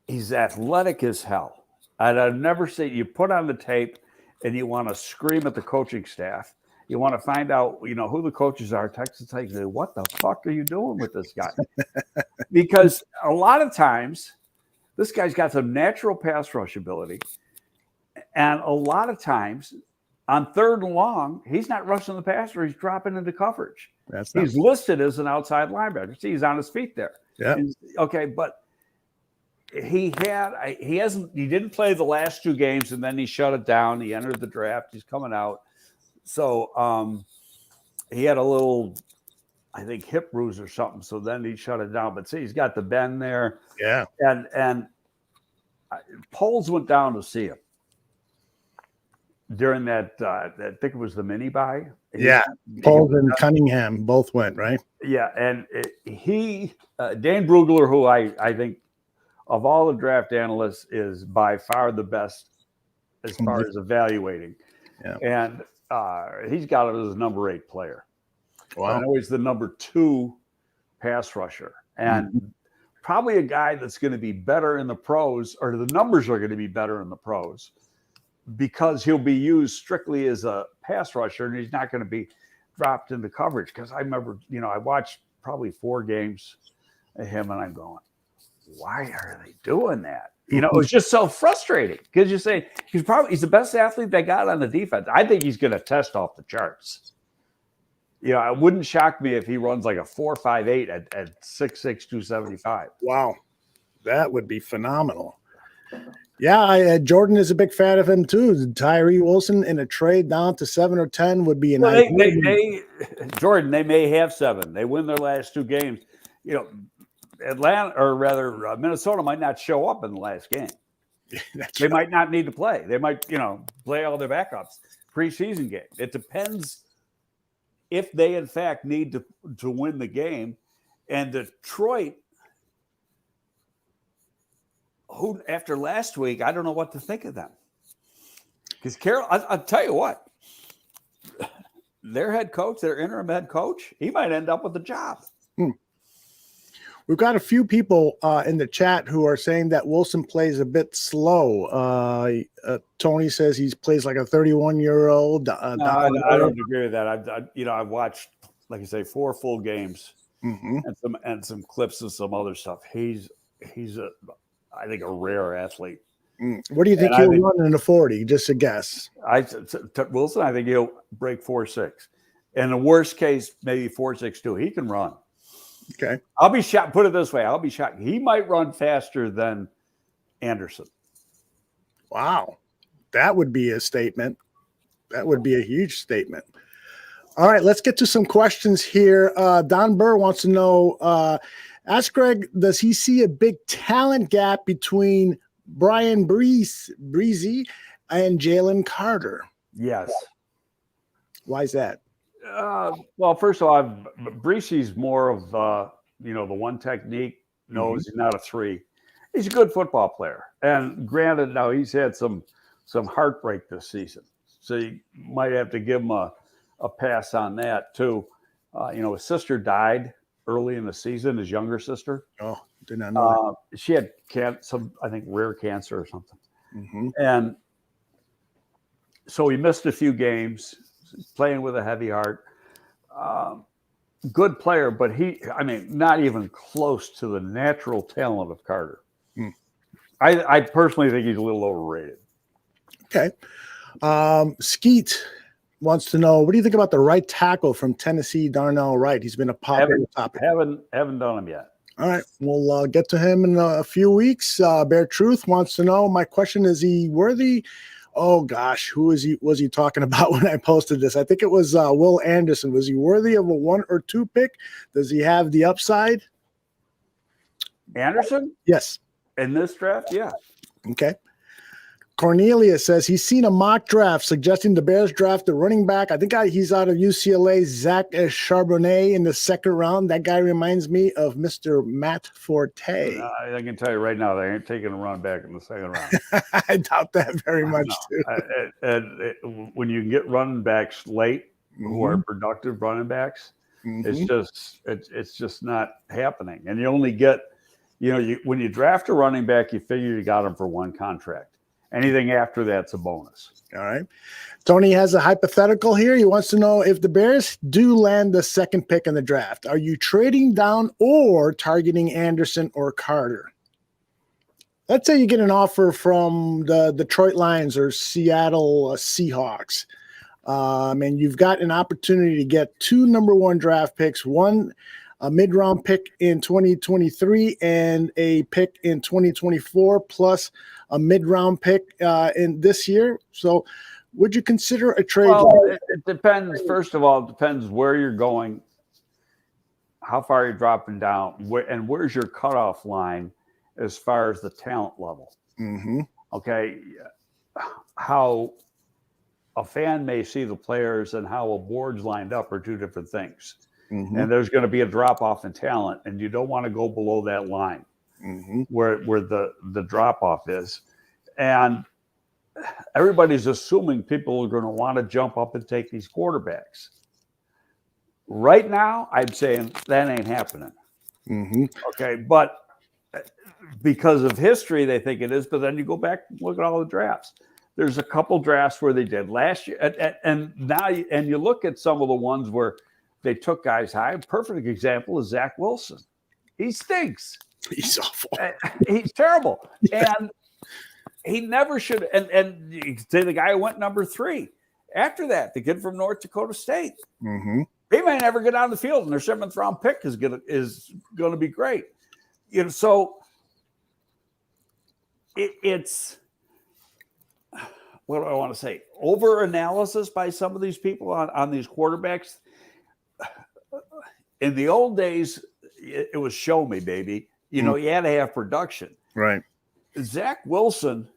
he's athletic as hell. And I've never seen you put on the tape and you want to scream at the coaching staff. You want to find out, who the coaches are. Texas Tech, say, what the fuck are you doing with this guy? Because a lot of times, this guy's got some natural pass rush ability. And a lot of times, on 3rd and long, he's not rushing the passer. He's dropping into coverage. He's listed as an outside linebacker. See, he's on his feet there. Yeah. Okay, but he didn't play the last 2 games, and then he shut it down. He entered the draft. He's coming out. So he had a little, I think, hip bruise or something. So then he shut it down. But see, he's got the bend there. Yeah. And Poles went down to see him during that. I think it was the mini bye. Yeah. Poles and Cunningham both went, right? Yeah. And Dan Brugler, who I think of all the draft analysts is by far the best as far as evaluating. Yeah. And he's got it as a number 8 player. Wow. I know he's the number 2 pass rusher. And probably a guy that's going to be better in the pros, or the numbers are going to be better in the pros, because he'll be used strictly as a pass rusher and he's not going to be dropped into coverage. Because I remember, I watched probably 4 games of him and I'm going, why are they doing that? It was just so frustrating because you say he's the best athlete they got on the defense. I think he's going to test off the charts. It wouldn't shock me if he runs like a 4.58 at 6'6", 275. Wow. That would be phenomenal. Yeah, Jordan is a big fan of him too. Tyree Wilson in a trade down to 7 or 10 would be a nice. Jordan, they may have 7. They win their last 2 games. Minnesota might not show up in the last game. They might not need to play. They might, play all their backups preseason game. It depends if they in fact need to win the game. And Detroit, who after last week, I don't know what to think of them. Because Carroll, I'll tell you what, their interim head coach, he might end up with the job. We've got a few people in the chat who are saying that Wilson plays a bit slow. Tony says he plays like a 31-year-old. No, I don't agree with that. I've watched, like I say, 4 full games. and some clips of some other stuff. He's I think a rare athlete. What do you think he'll run in the 40? Just a guess. Wilson, I think he'll break 4.6. In the worst case, maybe 4.62. He can run. Okay. I'll be shocked. Put it this way. I'll be shocked. He might run faster than Anderson. Wow. That would be a statement. That would be a huge statement. All right, let's get to some questions here. Don Burr wants to know, ask Greg, does he see a big talent gap between Brian Breezy and Jalen Carter? Yes. Why is that? Well, first of all, Breezy's more of the one technique. He's not a 3. He's a good football player. And granted, now he's had some heartbreak this season. So you might have to give him a pass on that too. His sister died early in the season, his younger sister. Oh, did not know that. She had some, I think, rare cancer or something. And so he missed a few games, playing with a heavy heart. Good player, but not even close to the natural talent of Carter. I personally think he's a little overrated. Okay. Skeet wants to know, what do you think about the right tackle from Tennessee, Darnell Wright? He's been a popular topic. Haven't done him yet. All right. We'll get to him in a few weeks. Bear Truth wants to know, my question, is he worthy? Oh gosh, who was he talking about when I posted this? I think it was Will Anderson. Was he worthy of a 1 or 2 pick? Does he have the upside? Anderson? Yes. In this draft? Yeah. Okay. Cornelia says he's seen a mock draft suggesting the Bears draft a running back. I think he's out of UCLA, Zach Charbonnet in the 2nd round. That guy reminds me of Mr. Matt Forte. I can tell you right now, they ain't taking a run back in the 2nd round. I doubt that very much too. When you get running backs late, who are productive running backs, it's just not happening. And you only get, when you draft a running back, you figure you got him for 1 contract. Anything after that's a bonus. All right. Tony has a hypothetical here. He wants to know, if the Bears do land the 2nd pick in the draft, are you trading down or targeting Anderson or Carter? Let's say you get an offer from the Detroit Lions or Seattle Seahawks, and you've got an opportunity to get 2 number 1 draft picks, a mid-round pick in 2023 and a pick in 2024, plus a mid-round pick in this year. So would you consider a trade? Well, it depends. First of all, it depends where you're going, how far you're dropping down, and where's your cutoff line as far as the talent level. Okay. How a fan may see the players and how a board's lined up are 2 different things. And there's going to be a drop off in talent, and you don't want to go below that line where the drop off is. And everybody's assuming people are going to want to jump up and take these quarterbacks. Right now, I'd say that ain't happening. Okay, but because of history, they think it is. But then you go back and look at all the drafts. There's a couple drafts where they did last year, and now you look at some of the ones where they took guys high. A perfect example is Zach Wilson. He stinks. He's awful. He's terrible. Yeah. And he never should. And you say the guy who went number 3. After that, the kid from North Dakota State. He may never get on the field, and their 7th round pick is going to be great. So it's what do I want to say? Over analysis by some of these people on these quarterbacks. In the old days, it was show me, baby. You had to have production. Right. Zach Wilson,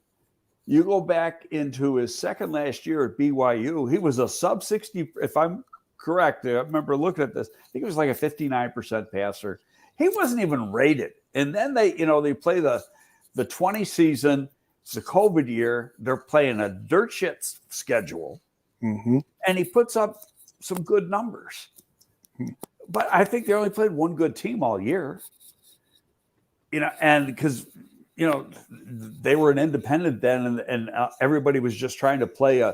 you go back into his 2nd last year at BYU, he was a sub 60, if I'm correct. I remember looking at this. I think it was like a 59% passer. He wasn't even rated. And then they play the 20 season. It's the COVID year. They're playing a dirt shit schedule. And he puts up some good numbers. But I think they only played 1 good team all year. And because, they were an independent then, and everybody was just trying to play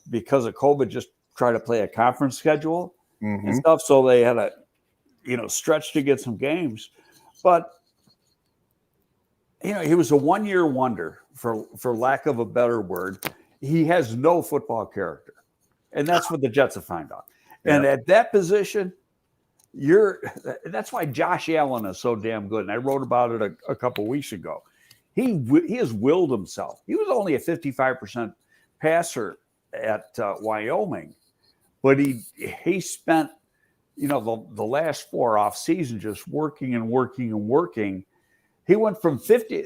because of COVID, just try to play a conference schedule and stuff. So they had stretch to get some games. But, he was a one-year wonder, for lack of a better word. He has no football character. And that's what the Jets have found out. And at that position, that's why Josh Allen is so damn good. And I wrote about it a couple of weeks ago. He has willed himself. He was only a 55% passer at Wyoming, but he spent the last 4 off season just working and working and working. He went from 50.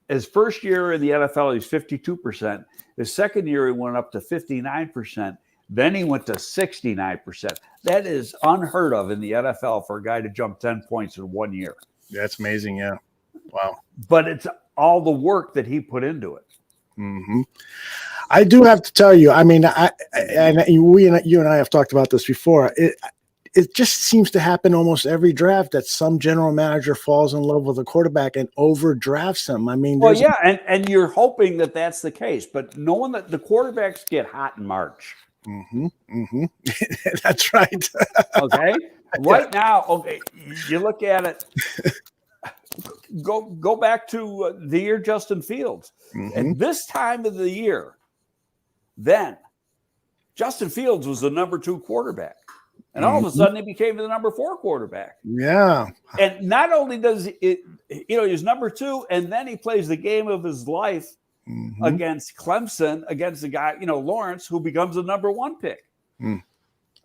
His first year in the NFL, he's 52%. His second year, he went up to 59%. Then he went to 69%. That is unheard of in the NFL for a guy to jump 10 points in 1 year. That's amazing. Yeah. Wow. But it's all the work that he put into it. Mm-hmm. I do have to tell you, I mean, you and I have talked about this before. It just seems to happen almost every draft that some general manager falls in love with a quarterback and overdrafts him. I mean, well, yeah, and you're hoping that that's the case, but knowing that the quarterbacks get hot in March. Mm-hmm. Mm-hmm. That's right. Okay. Right now, okay, you look at it. Go back to the year Justin Fields. Mm-hmm. At this time of the year, then Justin Fields was the number 2 quarterback. And all of a sudden, he became the number 4 quarterback. Yeah. And not only does it, he's number 2, and then he plays the game of his life against Clemson, against the guy, Lawrence, who becomes the number 1 pick. Yeah.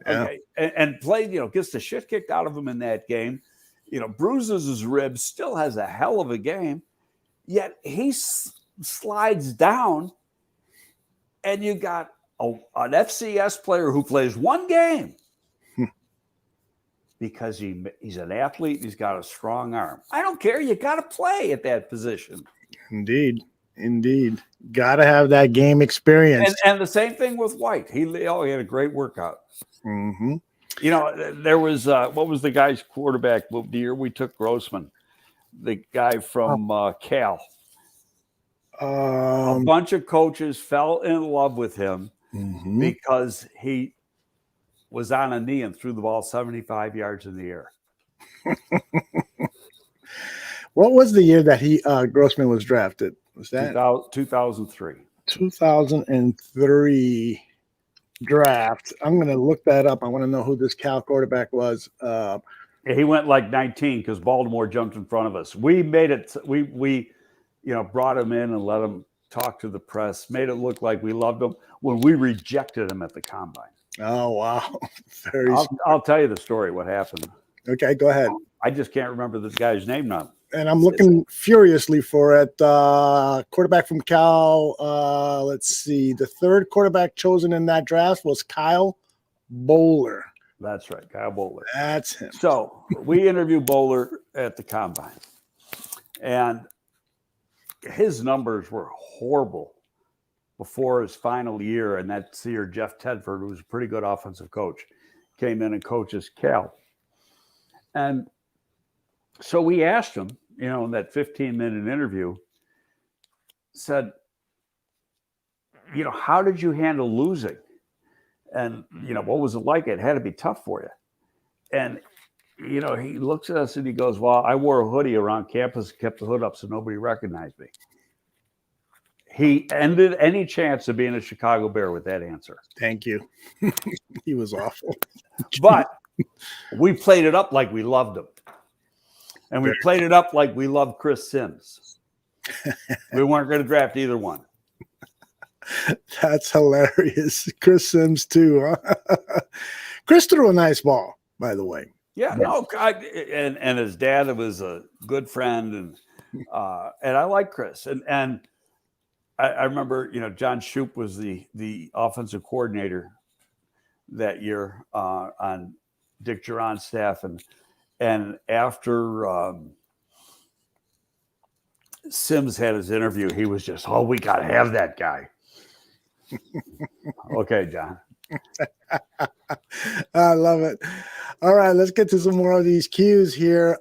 Okay. And played, gets the shit kicked out of him in that game. Bruises his ribs, still has a hell of a game. Yet he slides down, and you got an FCS player who plays 1 game. Because he's an athlete, he's got a strong arm. I don't care. You got to play at that position. Indeed. Got to have that game experience. And the same thing with White. He had a great workout. Mm-hmm. There was what was the guy's quarterback the year we took Grossman? The guy from Cal. A bunch of coaches fell in love with him because he was on a knee and threw the ball 75 yards in the air. What was the year that Grossman was drafted? Was that 2003? 2003 draft. I'm going to look that up. I want to know who this Cal quarterback was. He went like 19 because Baltimore jumped in front of us. We made it. We brought him in and let him talk to the press. Made it look like we loved him when we rejected him at the combine. Oh, wow. I'll tell you the story, what happened. Okay, go ahead. I just can't remember this guy's name now. And I'm looking furiously for it. Quarterback from Cal. Let's see. The 3rd quarterback chosen in that draft was Kyle Bowler. That's right, Kyle Bowler. That's him. So we interviewed Bowler at the combine. And his numbers were horrible before his final year, and that's the year Jeff Tedford, who was a pretty good offensive coach, came in and coaches Cal. And so we asked him, in that 15-minute interview, said, how did you handle losing? And, what was it like? It had to be tough for you. And, he looks at us and he goes, well, I wore a hoodie around campus, kept the hood up so nobody recognized me. He ended any chance of being a Chicago Bear with that answer. Thank you. He was awful. But we played it up like we loved him. And we played it up like we loved Chris Sims. We weren't going to draft either one. That's hilarious. Chris Sims, too. Huh? Chris threw a nice ball, by the way. Yeah, no, and his dad was a good friend, and I like Chris. And I remember, John Shoup was the offensive coordinator that year on Dick Geron's staff, and after Sims had his interview, he was just, we got to have that guy. Okay, John. I love it. All right, let's get to some more of these cues here.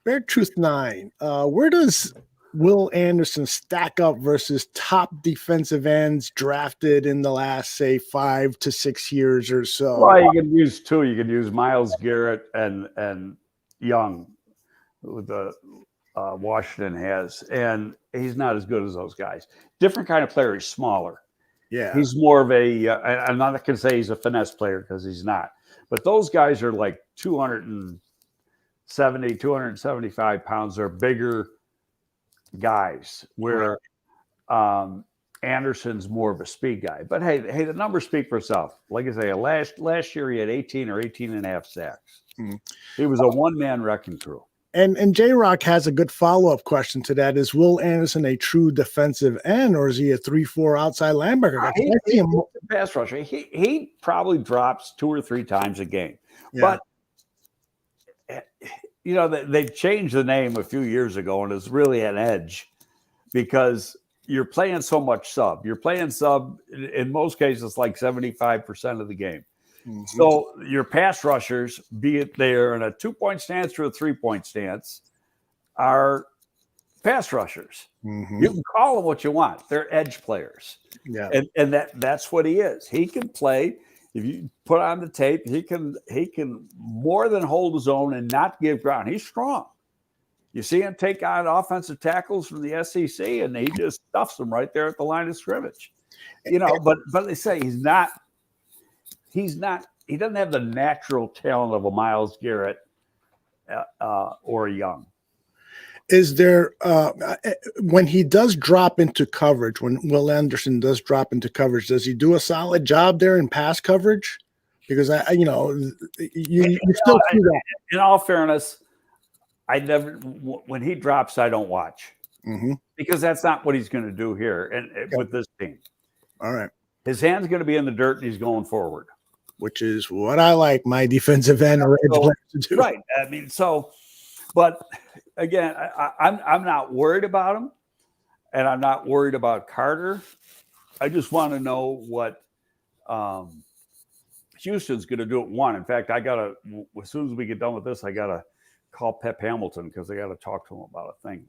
Bear Truth 9. Where does Will Anderson stack up versus top defensive ends drafted in the last, say, 5 to 6 years or so? Well, you can use two. You can use Myles Garrett and Young, who the Washington has, and he's not as good as those guys. Different kind of player. He's smaller. Yeah. He's more of a. I'm not going to say he's a finesse player because he's not. But those guys are like 270, 275 pounds. They're bigger guys, where Anderson's more of a speed guy. But hey, the numbers speak for itself. Like I say, last year he had 18 or 18 and a half sacks. He was a one-man wrecking crew. And J-Rock has a good follow-up question to that. Is Will Anderson a true defensive end, or is he a 3-4 outside linebacker? He's a pass rusher. He probably drops 2 or 3 times a game. Yeah. But you know, they've changed the name a few years ago, and it's really an edge because you're playing so much sub. You're playing sub in most cases like 75% of the game. So your pass rushers, be it they're in a 2-point stance or a 3-point stance, are pass rushers. You can call them what you want. They're edge players. Yeah. And that's what he is. He can play. If you put on the tape, he can more than hold his own and not give ground. He's strong. You see him take on offensive tackles from the SEC, and he just stuffs them right there at the line of scrimmage. You know, but they say he doesn't have the natural talent of a Myles Garrett or a Young. Is there when he does drop into coverage, when Will Anderson does drop into coverage, does he do a solid job there in pass coverage? Because you still see that. In all fairness, when he drops, I don't watch because that's not what he's going to do here and with this team. All right, his hand's going to be in the dirt and he's going forward, which is what I like my defensive end or edge players to do. Right. I mean, but again, I'm not worried about him, and I'm not worried about Carter. I just want to know what Houston's going to do at 1. In fact, as soon as we get done with this, I got to call Pep Hamilton because I got to talk to him about a thing.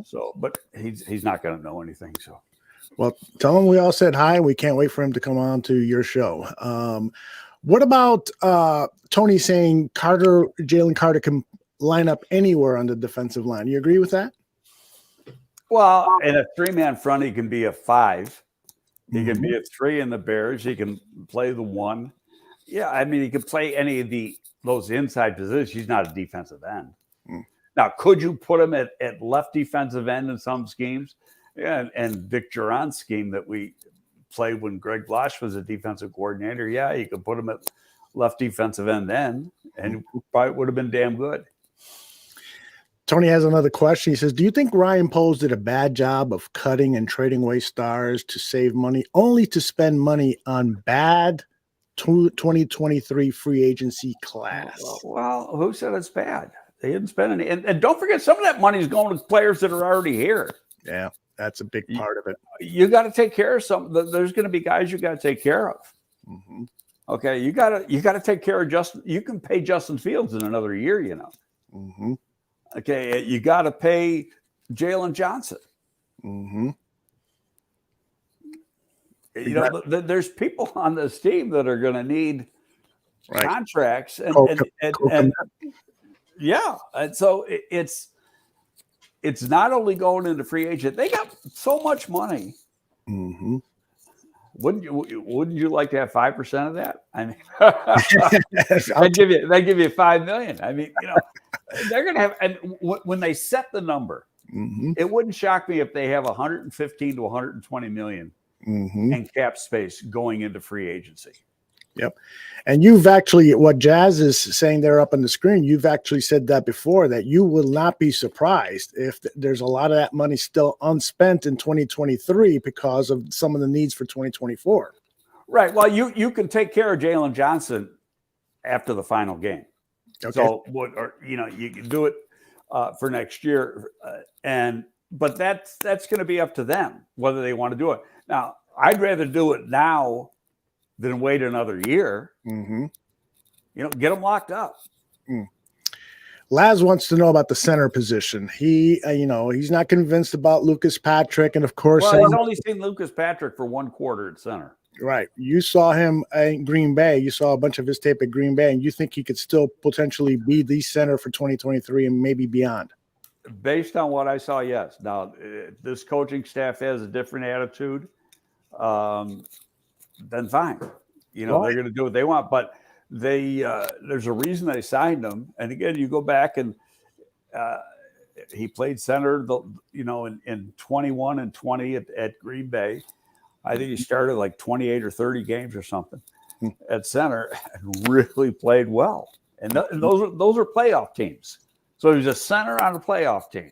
So, but he's not going to know anything. So, well, tell him we all said hi. We can't wait for him to come on to your show. What about Tony saying Jalen Carter can line up anywhere on the defensive line? You agree with that? Well, in a 3-man front, he can be a 5. He can be a 3 in the Bears. He can play the 1. Yeah, I mean, he can play any of those inside positions. He's not a defensive end. Now, could you put him at left defensive end in some schemes? Yeah, and Vic Duran's scheme that we played when Greg Blosh was a defensive coordinator. Yeah, you could put him at left defensive end then, and it probably would have been damn good. Tony has another question. He says, do you think Ryan Poles did a bad job of cutting and trading away stars to save money, only to spend money on bad 2023 free agency class? Well, who said it's bad? They didn't spend any. And don't forget, some of that money is going to players that are already here. Yeah, that's a big part of it. You got to take care of some. There's going to be guys you got to take care of. Okay, you got to take care of Justin. You can pay Justin Fields in another year, you know. Okay, you got to pay Jalen Johnson. You know, there's people on this team that are going to need contracts, and yeah, and so it's not only going into free agent. They got so much money. Wouldn't you like to have 5% of that? I mean, they give you $5 million. I mean, you know, they're going to have, and when they set the number, it wouldn't shock me if they have 115 to 120 million in cap space going into free agency. Yep. And you've actually, what Jazz is saying there up on the screen, you've actually said that before, that you will not be surprised if there's a lot of that money still unspent in 2023 because of some of the needs for 2024. Right. Well, you can take care of Jalen Johnson after the final game. Okay. So, you can do it for next year. But that's going to be up to them, whether they want to do it. Now, I'd rather do it now than wait another year. You know, get them locked up. Laz wants to know about the center position. He, he's not convinced about Lucas Patrick, and of course, Well, he's only seen Lucas Patrick for 1 quarter at center. right. You saw him in Green Bay. You saw a bunch of his tape at Green Bay, and you think he could still potentially be the center for 2023 and maybe beyond. Based on what I saw, yes. Now, this coaching staff has a different attitude. Then fine. They're going to do what they want. But there's a reason they signed him. And again, you go back and he played center, in 21 and 20 at Green Bay. I think he started like 28 or 30 games or something at center and really played well. And those are playoff teams. So he was a center on a playoff team.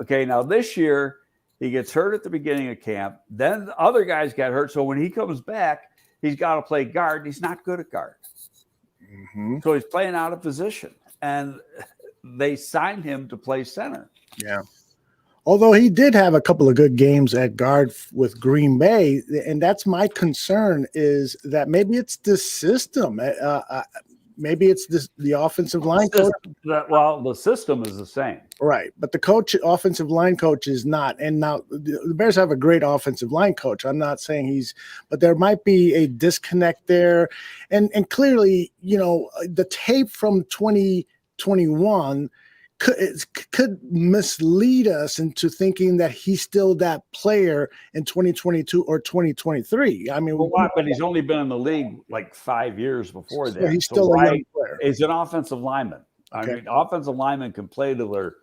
Okay, now this year he gets hurt at the beginning of camp. Then the other guys got hurt. So when he comes back, he's got to play guard. He's not good at guard. So he's playing out of position. And they signed him to play center. Yeah. Although he did have a couple of good games at guard with Green Bay. And that's my concern, is that maybe it's the system. Maybe it's the offensive line coach. Well, the system is the same. Right. But the offensive line coach is not. And now the Bears have a great offensive line coach. I'm not saying but there might be a disconnect there. And clearly, the tape from 2021 could mislead us into thinking that he's still that player in 2022 or 2023. I mean, but he's only been in the league like 5 years before that. He's still a young player. He's an offensive lineman. Okay. I mean, offensive linemen can play till they're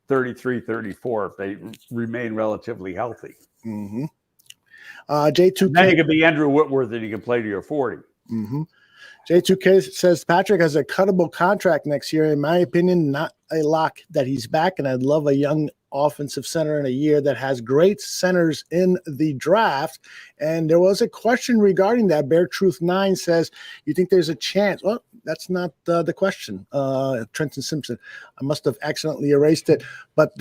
33, 34 if they remain relatively healthy. J2K. Then you could be Andrew Whitworth and you can play to your 40. J2K says Patrick has a cuttable contract next year. In my opinion, not a lock that he's back, and I'd love a young offensive center in a year that has great centers in the draft. And there was a question regarding that. Bear Truth 9 says, you think there's a chance? Well, that's not the question. Trenton Simpson. I must have accidentally erased it. But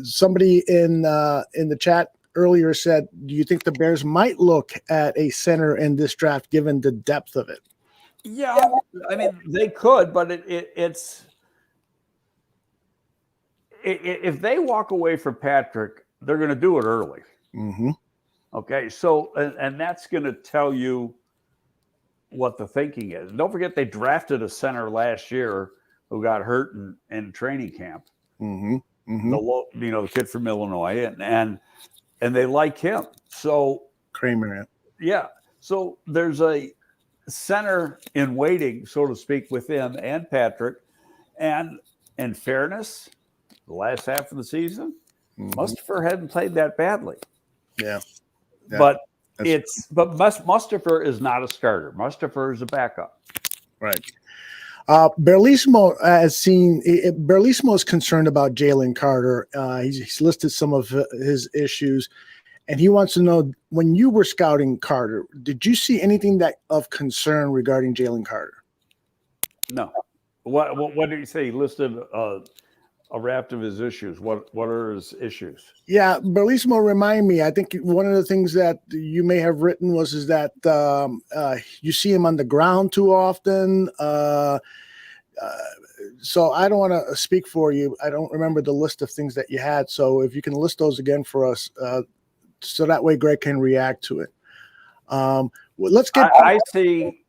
somebody in the chat earlier said, do you think the Bears might look at a center in this draft given the depth of it? Yeah, I mean, they could, but it's if they walk away from Patrick, they're going to do it early. Okay, so and that's going to tell you what the thinking is. Don't forget they drafted a center last year who got hurt in training camp. The kid from Illinois, and they like him. So Kramer. Yeah. So there's a center in waiting, so to speak, with him and Patrick. And in fairness, the last half of the season, Mustipher hadn't played that badly. Yeah. But Mustipher is not a starter. Mustipher is a backup. Right. Berlismo Berlismo is concerned about Jalen Carter. He's listed some of his issues, and he wants to know, when you were scouting Carter, did you see anything of concern regarding Jalen Carter? No. What did he say? He listed a raft of his issues. What are his issues? Yeah, Berlismo reminded me. I think one of the things that you may have written is that you see him on the ground too often. So I don't want to speak for you. I don't remember the list of things that you had. So if you can list those again for us, so that way Greg can react to it. Let's get. I see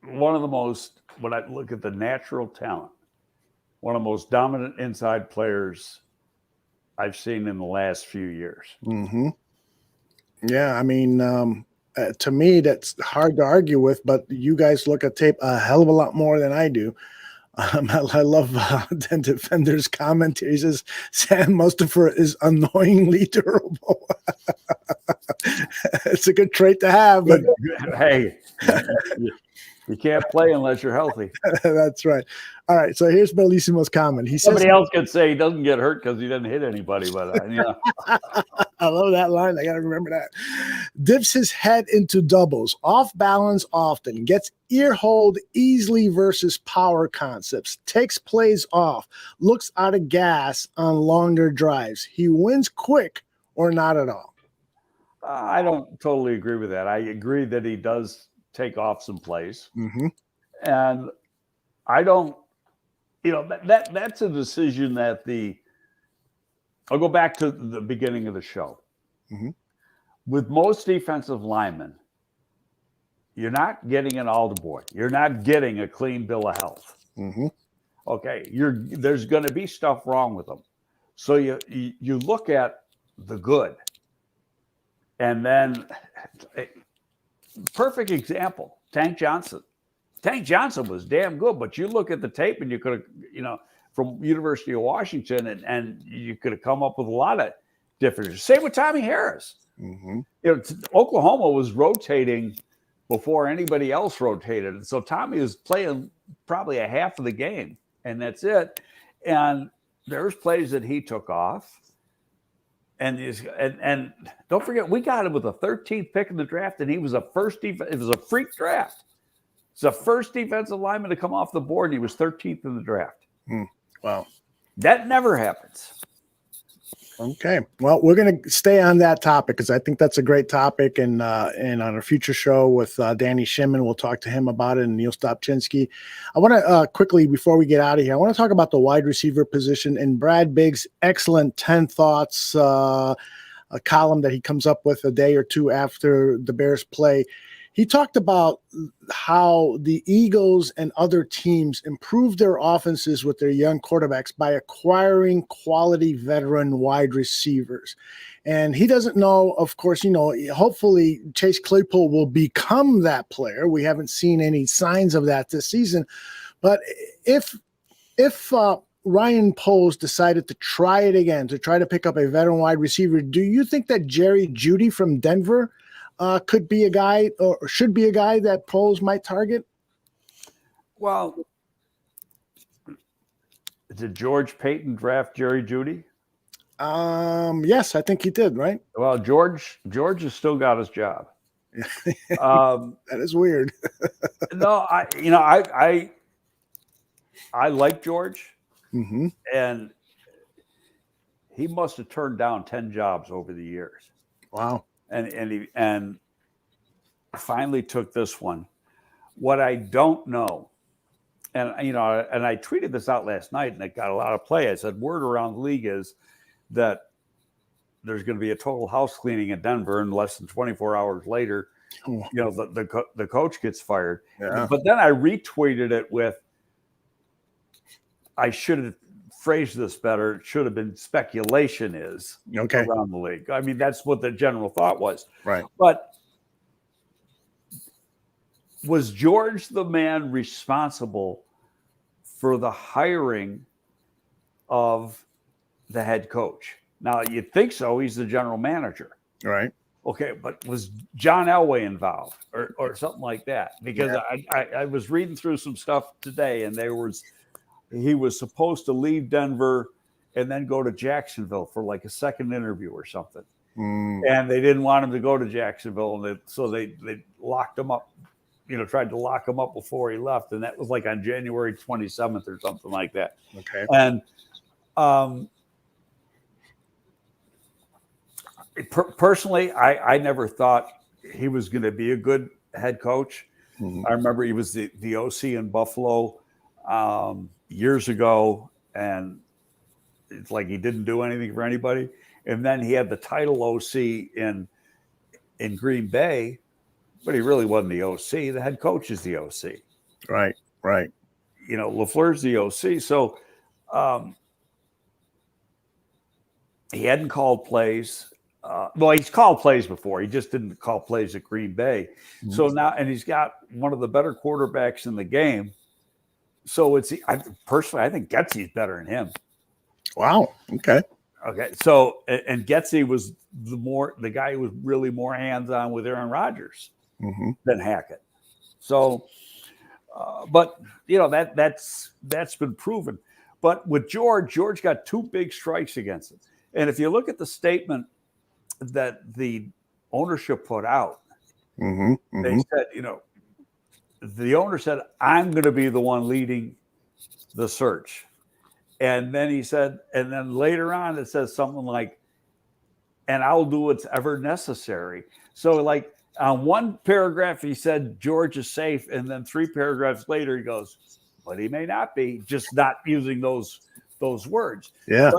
one of the most, when I look at the natural talent, one of the most dominant inside players I've seen in the last few years. Yeah, I mean, to me, that's hard to argue with, but you guys look at tape a hell of a lot more than I do. I love the defender's comment. He says, Sam Mustipher is annoyingly durable. It's a good trait to have. But hey, you can't play unless you're healthy. That's right. All right, so here's Bellissimo's comment. He says, somebody else could say he doesn't get hurt because he doesn't hit anybody, but I love that line. I got to remember that. Dips his head into doubles, off balance often, gets ear-holed easily versus power concepts, takes plays off, looks out of gas on longer drives. He wins quick or not at all. I don't totally agree with that. I agree that he does take off some plays. And I don't that's a decision that I'll go back to the beginning of the show. Mhm. With most defensive linemen, you're not getting an Alder boy. You're not getting a clean bill of health. Mm-hmm. Okay, there's going to be stuff wrong with them. So you look at the good, and then perfect example, Tank Johnson. Tank Johnson was damn good, but you look at the tape and you could have, from University of Washington, and you could have come up with a lot of differences. Same with Tommy Harris. Mm-hmm. Oklahoma was rotating before anybody else rotated, and so Tommy was playing probably a half of the game, and that's it. And there's plays that he took off, and don't forget, we got him with a 13th pick in the draft, and he was it was a freak draft. It's the first defensive lineman to come off the board, and he was 13th in the draft. Wow. That never happens. Okay. Well, we're going to stay on that topic because I think that's a great topic. And on a future show with Danny Shimon, we'll talk to him about it, and Neil Stopchinski. I want to quickly, before we get out of here, I want to talk about the wide receiver position and Brad Bigg's excellent 10 thoughts, a column that he comes up with a day or two after the Bears play. He talked about how the Eagles and other teams improved their offenses with their young quarterbacks by acquiring quality veteran wide receivers. And he doesn't know, of course, hopefully Chase Claypool will become that player. We haven't seen any signs of that this season. But if Ryan Poles decided to try it again, to try to pick up a veteran wide receiver, do you think that Jerry Jeudy from Denver could be a guy, or should be a guy that Poles might target? Well, did George Payton draft Jerry Jeudy? Yes, I think he did, right? Well, George has still got his job. That is weird. No, I like George, Mm-hmm. and he must have turned down 10 jobs over the years. Wow. And he finally took this one. What I don't know, and I tweeted this out last night, and it got a lot of play. I said, word around the league is that there's going to be a total house cleaning in Denver, and less than 24 hours later, the coach gets fired. Yeah. But then I retweeted it with, I should have phrased this better. It should have been speculation is around the league. I mean, that's what the general thought was. Right. But was George the man responsible for the hiring of the head coach? Now, you'd think so. He's the general manager. Right. Okay, but was John Elway involved or something like that? Because I was reading through some stuff today, and he was supposed to leave Denver and then go to Jacksonville for like a second interview or something. And they didn't want him to go to Jacksonville, and so they locked him up, tried to lock him up before he left. And that was like on January 27th or something like that. Okay. And personally, I never thought he was going to be a good head coach. Mm-hmm. I remember he was the OC in Buffalo years ago, and it's like he didn't do anything for anybody. And then he had the title OC in Green Bay, but he really wasn't the OC. The head coach is the OC. Right. LaFleur's the OC. So he hadn't called plays. He's called plays before. He just didn't call plays at Green Bay. Mm-hmm. So now, and he's got one of the better quarterbacks in the game. So I think Getsy's better than him. Wow. Okay. So, and Getsy was the guy who was really more hands-on with Aaron Rodgers than Hackett. So, but that's been proven. But with George got two big strikes against him. And if you look at the statement that the ownership put out, they said, the owner said, I'm going to be the one leading the search. And then he said, and then later on, it says something like, and I'll do what's ever necessary. So like on one paragraph, he said, George is safe. And then 3 paragraphs later, he goes, but he may not be, just not using those words. Yeah.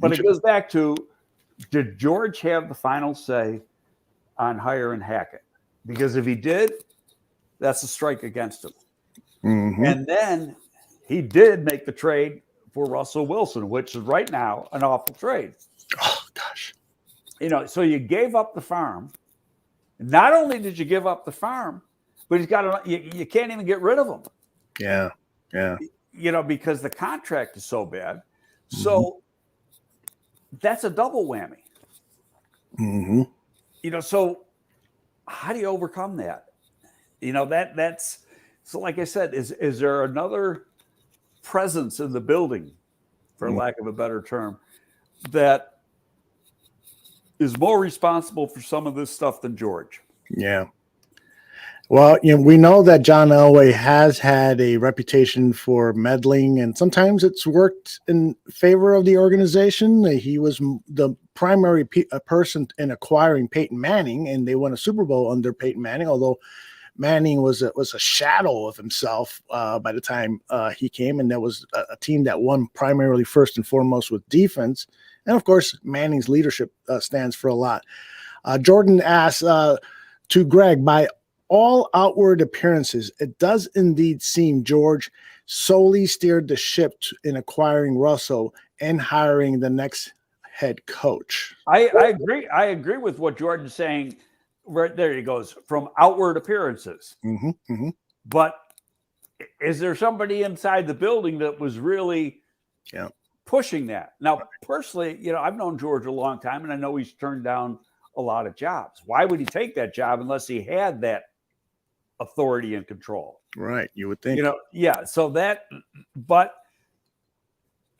But it goes back to, did George have the final say on hiring Hackett? Because if he did, that's a strike against him. Mm-hmm. And then he did make the trade for Russell Wilson, which is right now an awful trade. Oh, gosh. So you gave up the farm. Not only did you give up the farm, but you can't even get rid of him. Yeah. Yeah. Because the contract is so bad. So that's a double whammy. Mm-hmm. So how do you overcome that? That's so, like I said, is there another presence in the building, for lack of a better term, that is more responsible for some of this stuff than George? Yeah. Well, we know that John Elway has had a reputation for meddling, and sometimes it's worked in favor of the organization. He was the primary person in acquiring Peyton Manning, and they won a Super Bowl under Peyton Manning, although Manning was a shadow of himself by the time he came, and there was a team that won primarily first and foremost with defense. And, of course, Manning's leadership stands for a lot. Jordan asks to Greg, by all outward appearances, it does indeed seem George solely steered the ship in acquiring Russell and hiring the next head coach. I agree. I agree with what Jordan's saying. Right there he goes, from outward appearances. Mm-hmm, mm-hmm. But is there somebody inside the building that was really pushing that? Now, personally, I've known George a long time, and I know he's turned down a lot of jobs. Why would he take that job unless he had that authority and control? Right. You would think. So but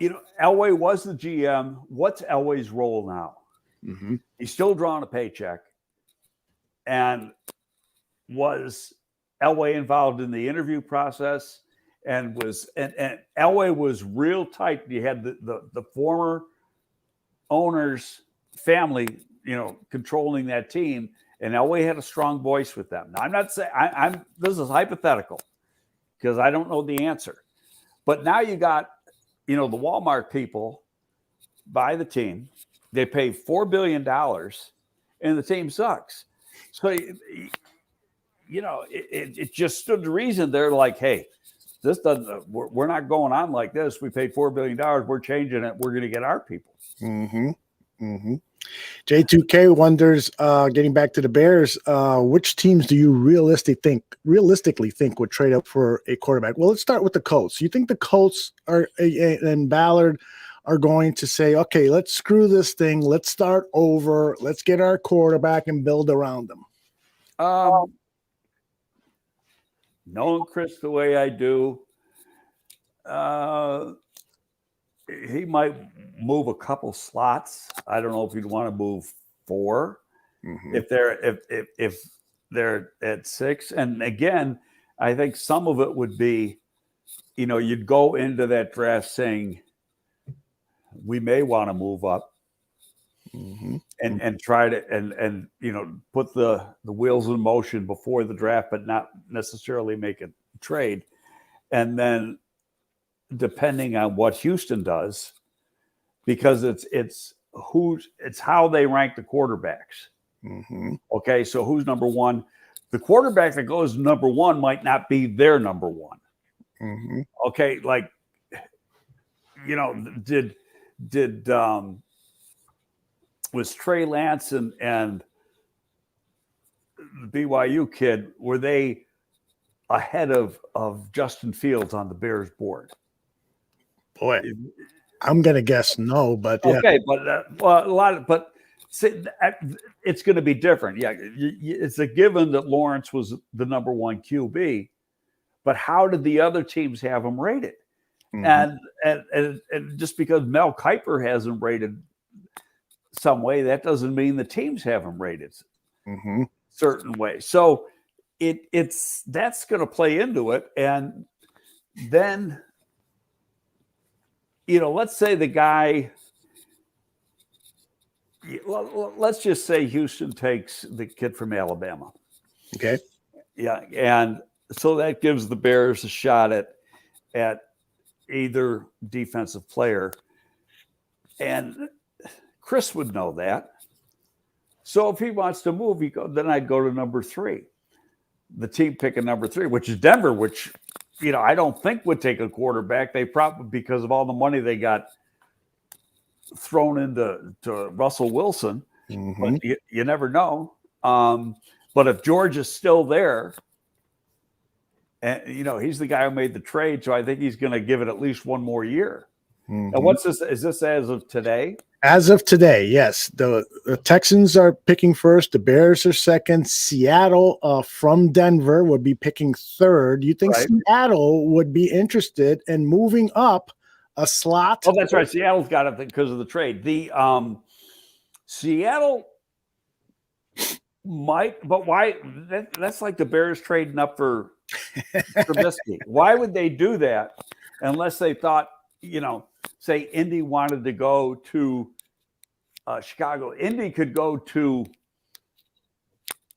Elway was the GM. What's Elway's role now? Mm-hmm. He's still drawing a paycheck. And was Elway involved in the interview process? And Elway was real tight. You had the former owner's family, controlling that team, and Elway had a strong voice with them. Now, I'm not saying this is hypothetical because I don't know the answer, but now you got, the Walmart people buy the team. They pay $4 billion, and the team sucks. So, it just stood to reason. They're like, hey, this doesn't. We're not going on like this. We paid $4 billion. We're changing it. We're going to get our people. Mm-hmm. Mm-hmm. J2K wonders, getting back to the Bears, which teams do you realistically think would trade up for a quarterback? Well, let's start with the Colts. You think the Colts and Ballard are going to say, okay, let's screw this thing. Let's start over. Let's get our quarterback and build around them? Knowing Chris the way I do, he might move a couple slots. I don't know if he'd want to move 4 if they're at 6. And again, I think some of it would be, you'd go into that draft saying we may want to move up and try to and put the wheels in motion before the draft, but not necessarily make a trade. And then depending on what Houston does, because it's how they rank the quarterbacks. Mm-hmm. Okay, so who's number 1? The quarterback that goes number 1 might not be their number 1. Mm-hmm. Okay, like did was Trey Lance and the BYU kid, were they ahead of Justin Fields on the Bears board? Boy, I'm gonna guess no, but yeah. Okay, but it's going to be different. Yeah, it's a given that Lawrence was the number 1 QB, but how did the other teams have him rated? Mm-hmm. And just because Mel Kiper has him rated some way, that doesn't mean the teams have him rated certain way. So that's going to play into it, and then. Let's say the guy, let's just say Houston takes the kid from Alabama. Okay. Yeah. And so that gives the Bears a shot at at either defensive player. And Chris would know that. So if he wants to move, then I'd go to number 3. The team picking number 3, which is Denver, which, I don't think would take a quarterback. They probably, because of all the money they got thrown into Russell Wilson, but you never know. But if George is still there, and he's the guy who made the trade, so I think he's going to give it at least one more year. And what's this? Is this as of today? As of today, yes. The Texans are picking first. The Bears are second. Seattle from Denver would be picking third. You think Seattle would be interested in moving up a slot? Oh, that's right. Seattle's got it because of the trade. The Seattle might, but why? That's like the Bears trading up for Trubisky. Why would they do that unless they thought, say Indy wanted to go to Chicago. Indy could go to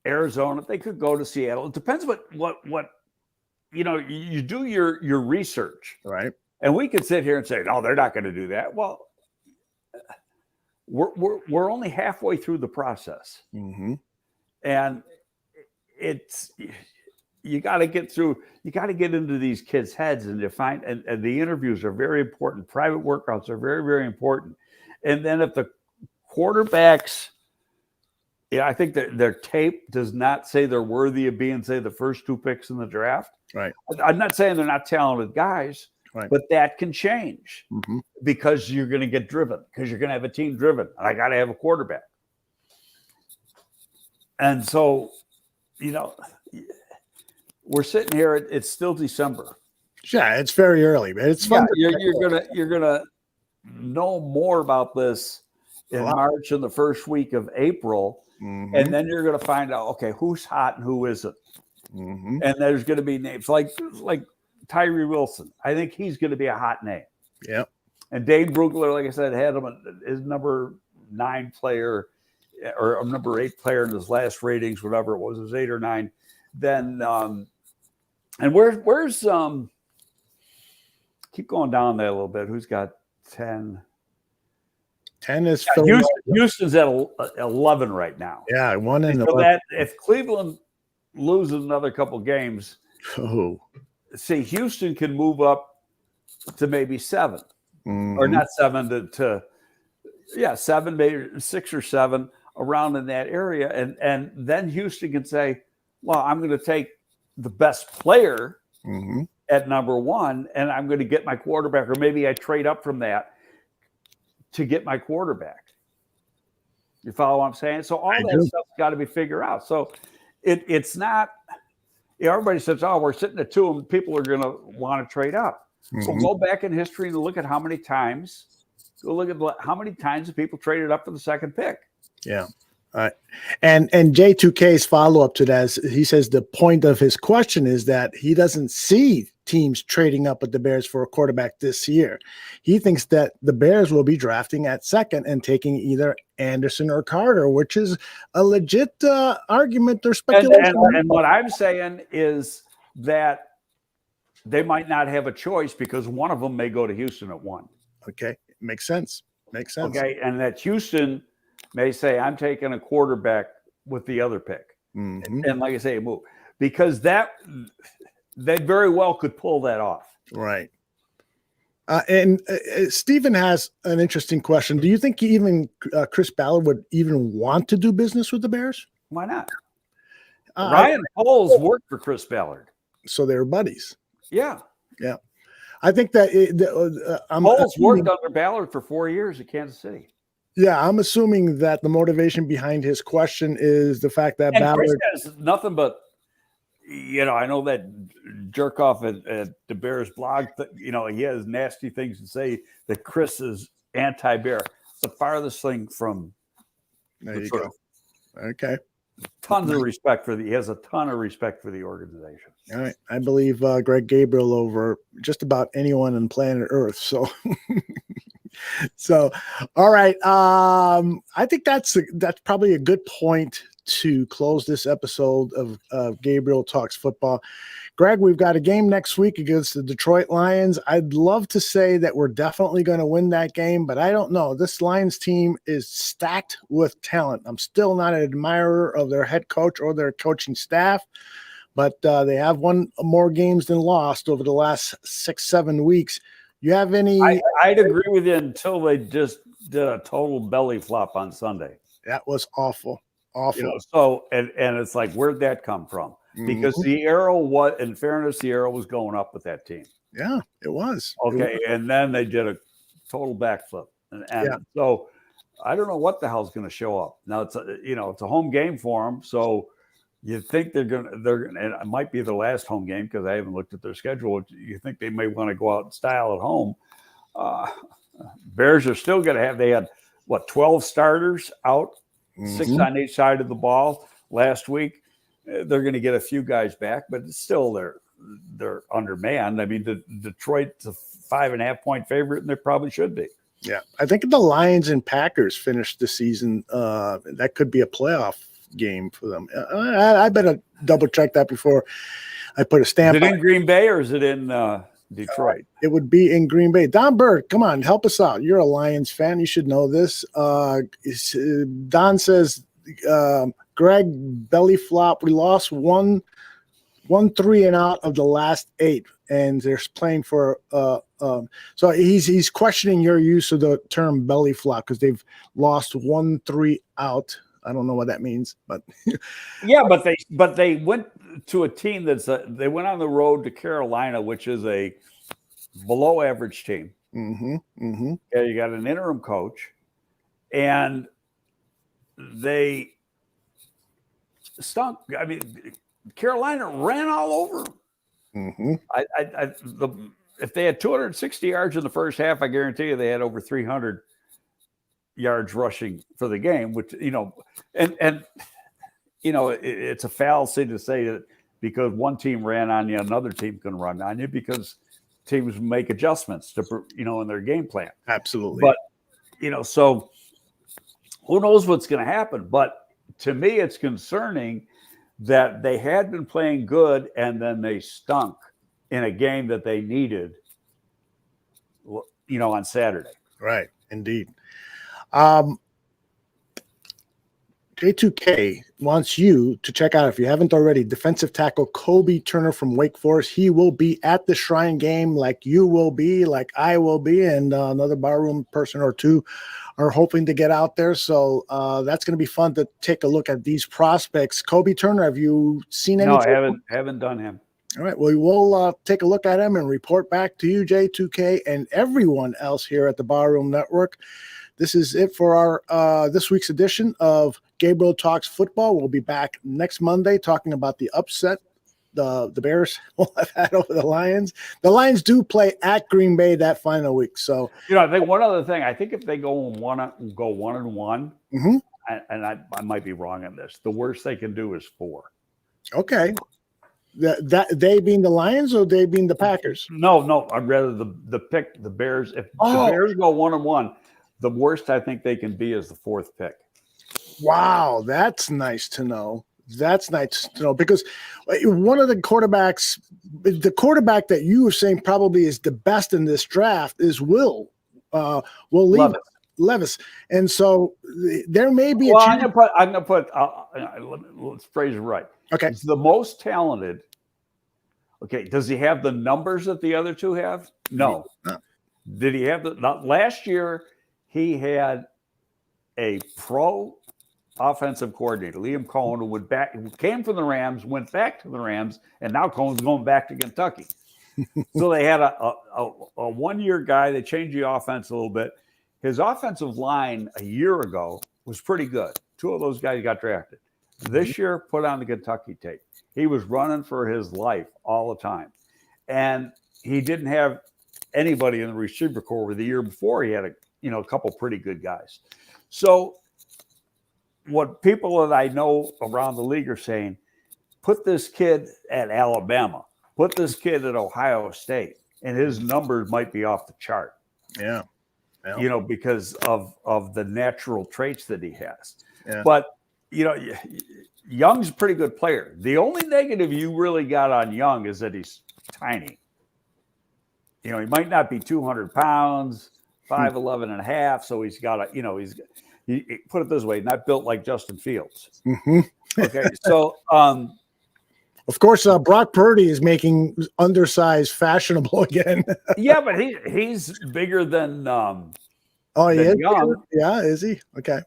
Arizona. They could go to Seattle. It depends what you do your research. Right. And we could sit here and say, no, they're not going to do that. Well, we're only halfway through the process. And it's you got to get into these kids' heads and define, and the interviews are very important. Private workouts are very, very important. And then if the quarterbacks, I think that their tape does not say they're worthy of being, say, the first 2 picks in the draft. Right. I'm not saying they're not talented guys, but that can change because you're going to get driven, because you're going to have a team driven. And I got to have a quarterback. And so, we're sitting here. It's still December. Yeah, it's very early, man. It's fun. Yeah, you're gonna know more about this in March and the first week of April, and then you're gonna find out, okay, who's hot and who isn't. And there's gonna be names like Tyree Wilson. I think he's gonna be a hot name. Yeah. And Dave Brugler, like I said, had him as number 9 player or number 8 player in his last ratings, whatever it was 8 or 9. Then and where's keep going down there a little bit. Who's got 10? 10 is Houston's at 11 right now. Yeah, 1 and so that if Cleveland loses another couple games, see, Houston can move up to maybe 7 or not 7 to 7, maybe 6 or 7 around in that area, and then Houston can say, well, I'm going to take the best player at number 1, and I'm going to get my quarterback, or maybe I trade up from that to get my quarterback. You follow what I'm saying? So all that stuff's got to be figured out. So it's not, everybody says, oh, we're sitting at 2 and people are going to want to trade up. So go back in history and look at how many times people traded up for the second pick. Yeah. All right. And J2K's follow-up to that is, he says the point of his question is that he doesn't see teams trading up with the Bears for a quarterback this year. He thinks that the Bears will be drafting at 2nd and taking either Anderson or Carter, which is a legit argument or speculation. And what I'm saying is that they might not have a choice because one of them may go to Houston at 1. Okay. Makes sense. Okay. And that Houston may say, I'm taking a quarterback with the other pick. And like I say, move. Because they very well could pull that off. Right. And Stephen has an interesting question. Do you think even Chris Ballard would even want to do business with the Bears? Why not? Ryan Poles worked for Chris Ballard. So they were buddies. Yeah. Yeah. I think that Poles worked under Ballard for 4 years at Kansas City. Yeah, I'm assuming that the motivation behind his question is the fact that Ballard has nothing but, I know that jerk off at the Bears blog, he has nasty things to say that Chris is anti-Bear. The farthest thing from the truth. Okay. He has a ton of respect for the organization. All right. I believe Greg Gabriel over just about anyone on planet Earth. So, all right. I think that's probably a good point to close this episode of Gabriel Talks Football. Greg, we've got a game next week against the Detroit Lions. I'd love to say that we're definitely going to win that game, but I don't know. This Lions team is stacked with talent. I'm still not an admirer of their head coach or their coaching staff, but they have won more games than lost over the last 6-7 weeks. You have any? I'd agree with you until they just did a total belly flop on Sunday. That was awful. Awful. So and it's like, where'd that come from? Because the arrow was, in fairness, the arrow was going up with that team. Yeah, it was. Okay, and then they did a total backflip, and so I don't know what the hell's going to show up. Now it's a home game for them, so you think they're gonna, and it might be the last home game because I haven't looked at their schedule. You think they may want to go out in style at home. Bears are still going to have. They had 12 starters out, 6 on each side of the ball last week. They're going to get a few guys back, but still they're undermanned. I mean, Detroit's a 5.5-point favorite, and they probably should be. Yeah, I think the Lions and Packers finished the season. That could be a playoff game for them. I better double check that before I put a stamp. Is it in Green Bay or is it in Detroit? It would be in Green Bay. Don Bird, come on, help us out. You're a Lions fan. You should know this. Don says, Greg, belly flop. We lost one 3-and-out of the last 8, and they're playing for so he's questioning your use of the term belly flop because they've lost 1-3-out. I don't know what that means, but yeah, but they went to a team they went on the road to Carolina, which is a below average team. Yeah, you got an interim coach, and they stunk. I mean, Carolina ran all over them. If they had 260 yards in the first half, I guarantee you they had over 300 yards rushing for the game, which, it's a fallacy to say that because one team ran on you, another team can run on you, because teams make adjustments to, in their game plan. Absolutely. But, so who knows what's going to happen? But to me, it's concerning that they had been playing good and then they stunk in a game that they needed, on Saturday. Right. Indeed. J2K wants you to check out, if you haven't already, defensive tackle Kobe Turner from Wake Forest. He will be at the Shrine game, like you will be, like I will be, and another barroom person or two are hoping to get out there. So that's going to be fun to take a look at these prospects. Kobe Turner, have you seen any? No, I haven't done him. All right. Well, we'll take a look at him and report back to you, J2K, and everyone else here at the Barroom Network. This is it for our this week's edition of Gabriel Talks Football. We'll be back next Monday talking about the upset the Bears will have had over the Lions. The Lions do play at Green Bay that final week. So I think one other thing. I think if they go 1-1, and I might be wrong on this, the worst they can do is 4. Okay. That they being the Lions or they being the Packers? No. I'd rather the pick the Bears. If the Bears go 1-1, the worst I think they can be is the 4th pick. Wow, that's nice to know. That's nice to know, because one of the quarterbacks, the quarterback that you were saying probably is the best in this draft is Will Levis. And so there may be a chance. I'm gonna put let's phrase it right. Okay. He's the most talented. Okay. Does he have the numbers that the other two have? No. Did he have last year? He had a pro offensive coordinator, Liam Cohen, who came from the Rams, went back to the Rams, and now Cohen's going back to Kentucky. So they had a 1-year guy. They changed the offense a little bit. His offensive line a year ago was pretty good. 2 of those guys got drafted. This year, put on the Kentucky tape. He was running for his life all the time. And he didn't have anybody in the receiver corps. The year before, he had a couple pretty good guys. So what people that I know around the league are saying, put this kid at Alabama, put this kid at Ohio State, and his numbers might be off the chart. Yeah. Because of the natural traits that he has. Yeah. But, Young's a pretty good player. The only negative you really got on Young is that he's tiny. You know, he might not be 200 pounds, 5'11" and a half. So he's got he put it this way, not built like Justin Fields. Okay. So, of course, Brock Purdy is making undersized fashionable again. yeah, but he's bigger than oh, yeah, Young. Yeah, is he? Okay.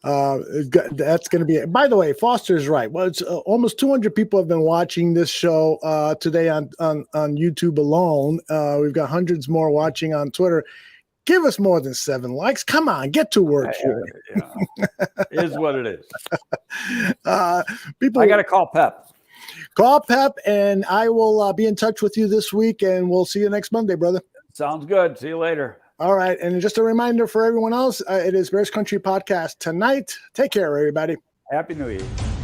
That's going to be it. By the way, Foster's right. Well, it's almost 200 people have been watching this show today on YouTube alone. We've got hundreds more watching on Twitter. Give us more than 7 likes. Come on, get to work here. Yeah. It is what it is. People, I got to call Pep. Call Pep, and I will be in touch with you this week, and we'll see you next Monday, brother. Sounds good. See you later. All right. And just a reminder for everyone else, it is Bears Country Podcast tonight. Take care, everybody. Happy New Year.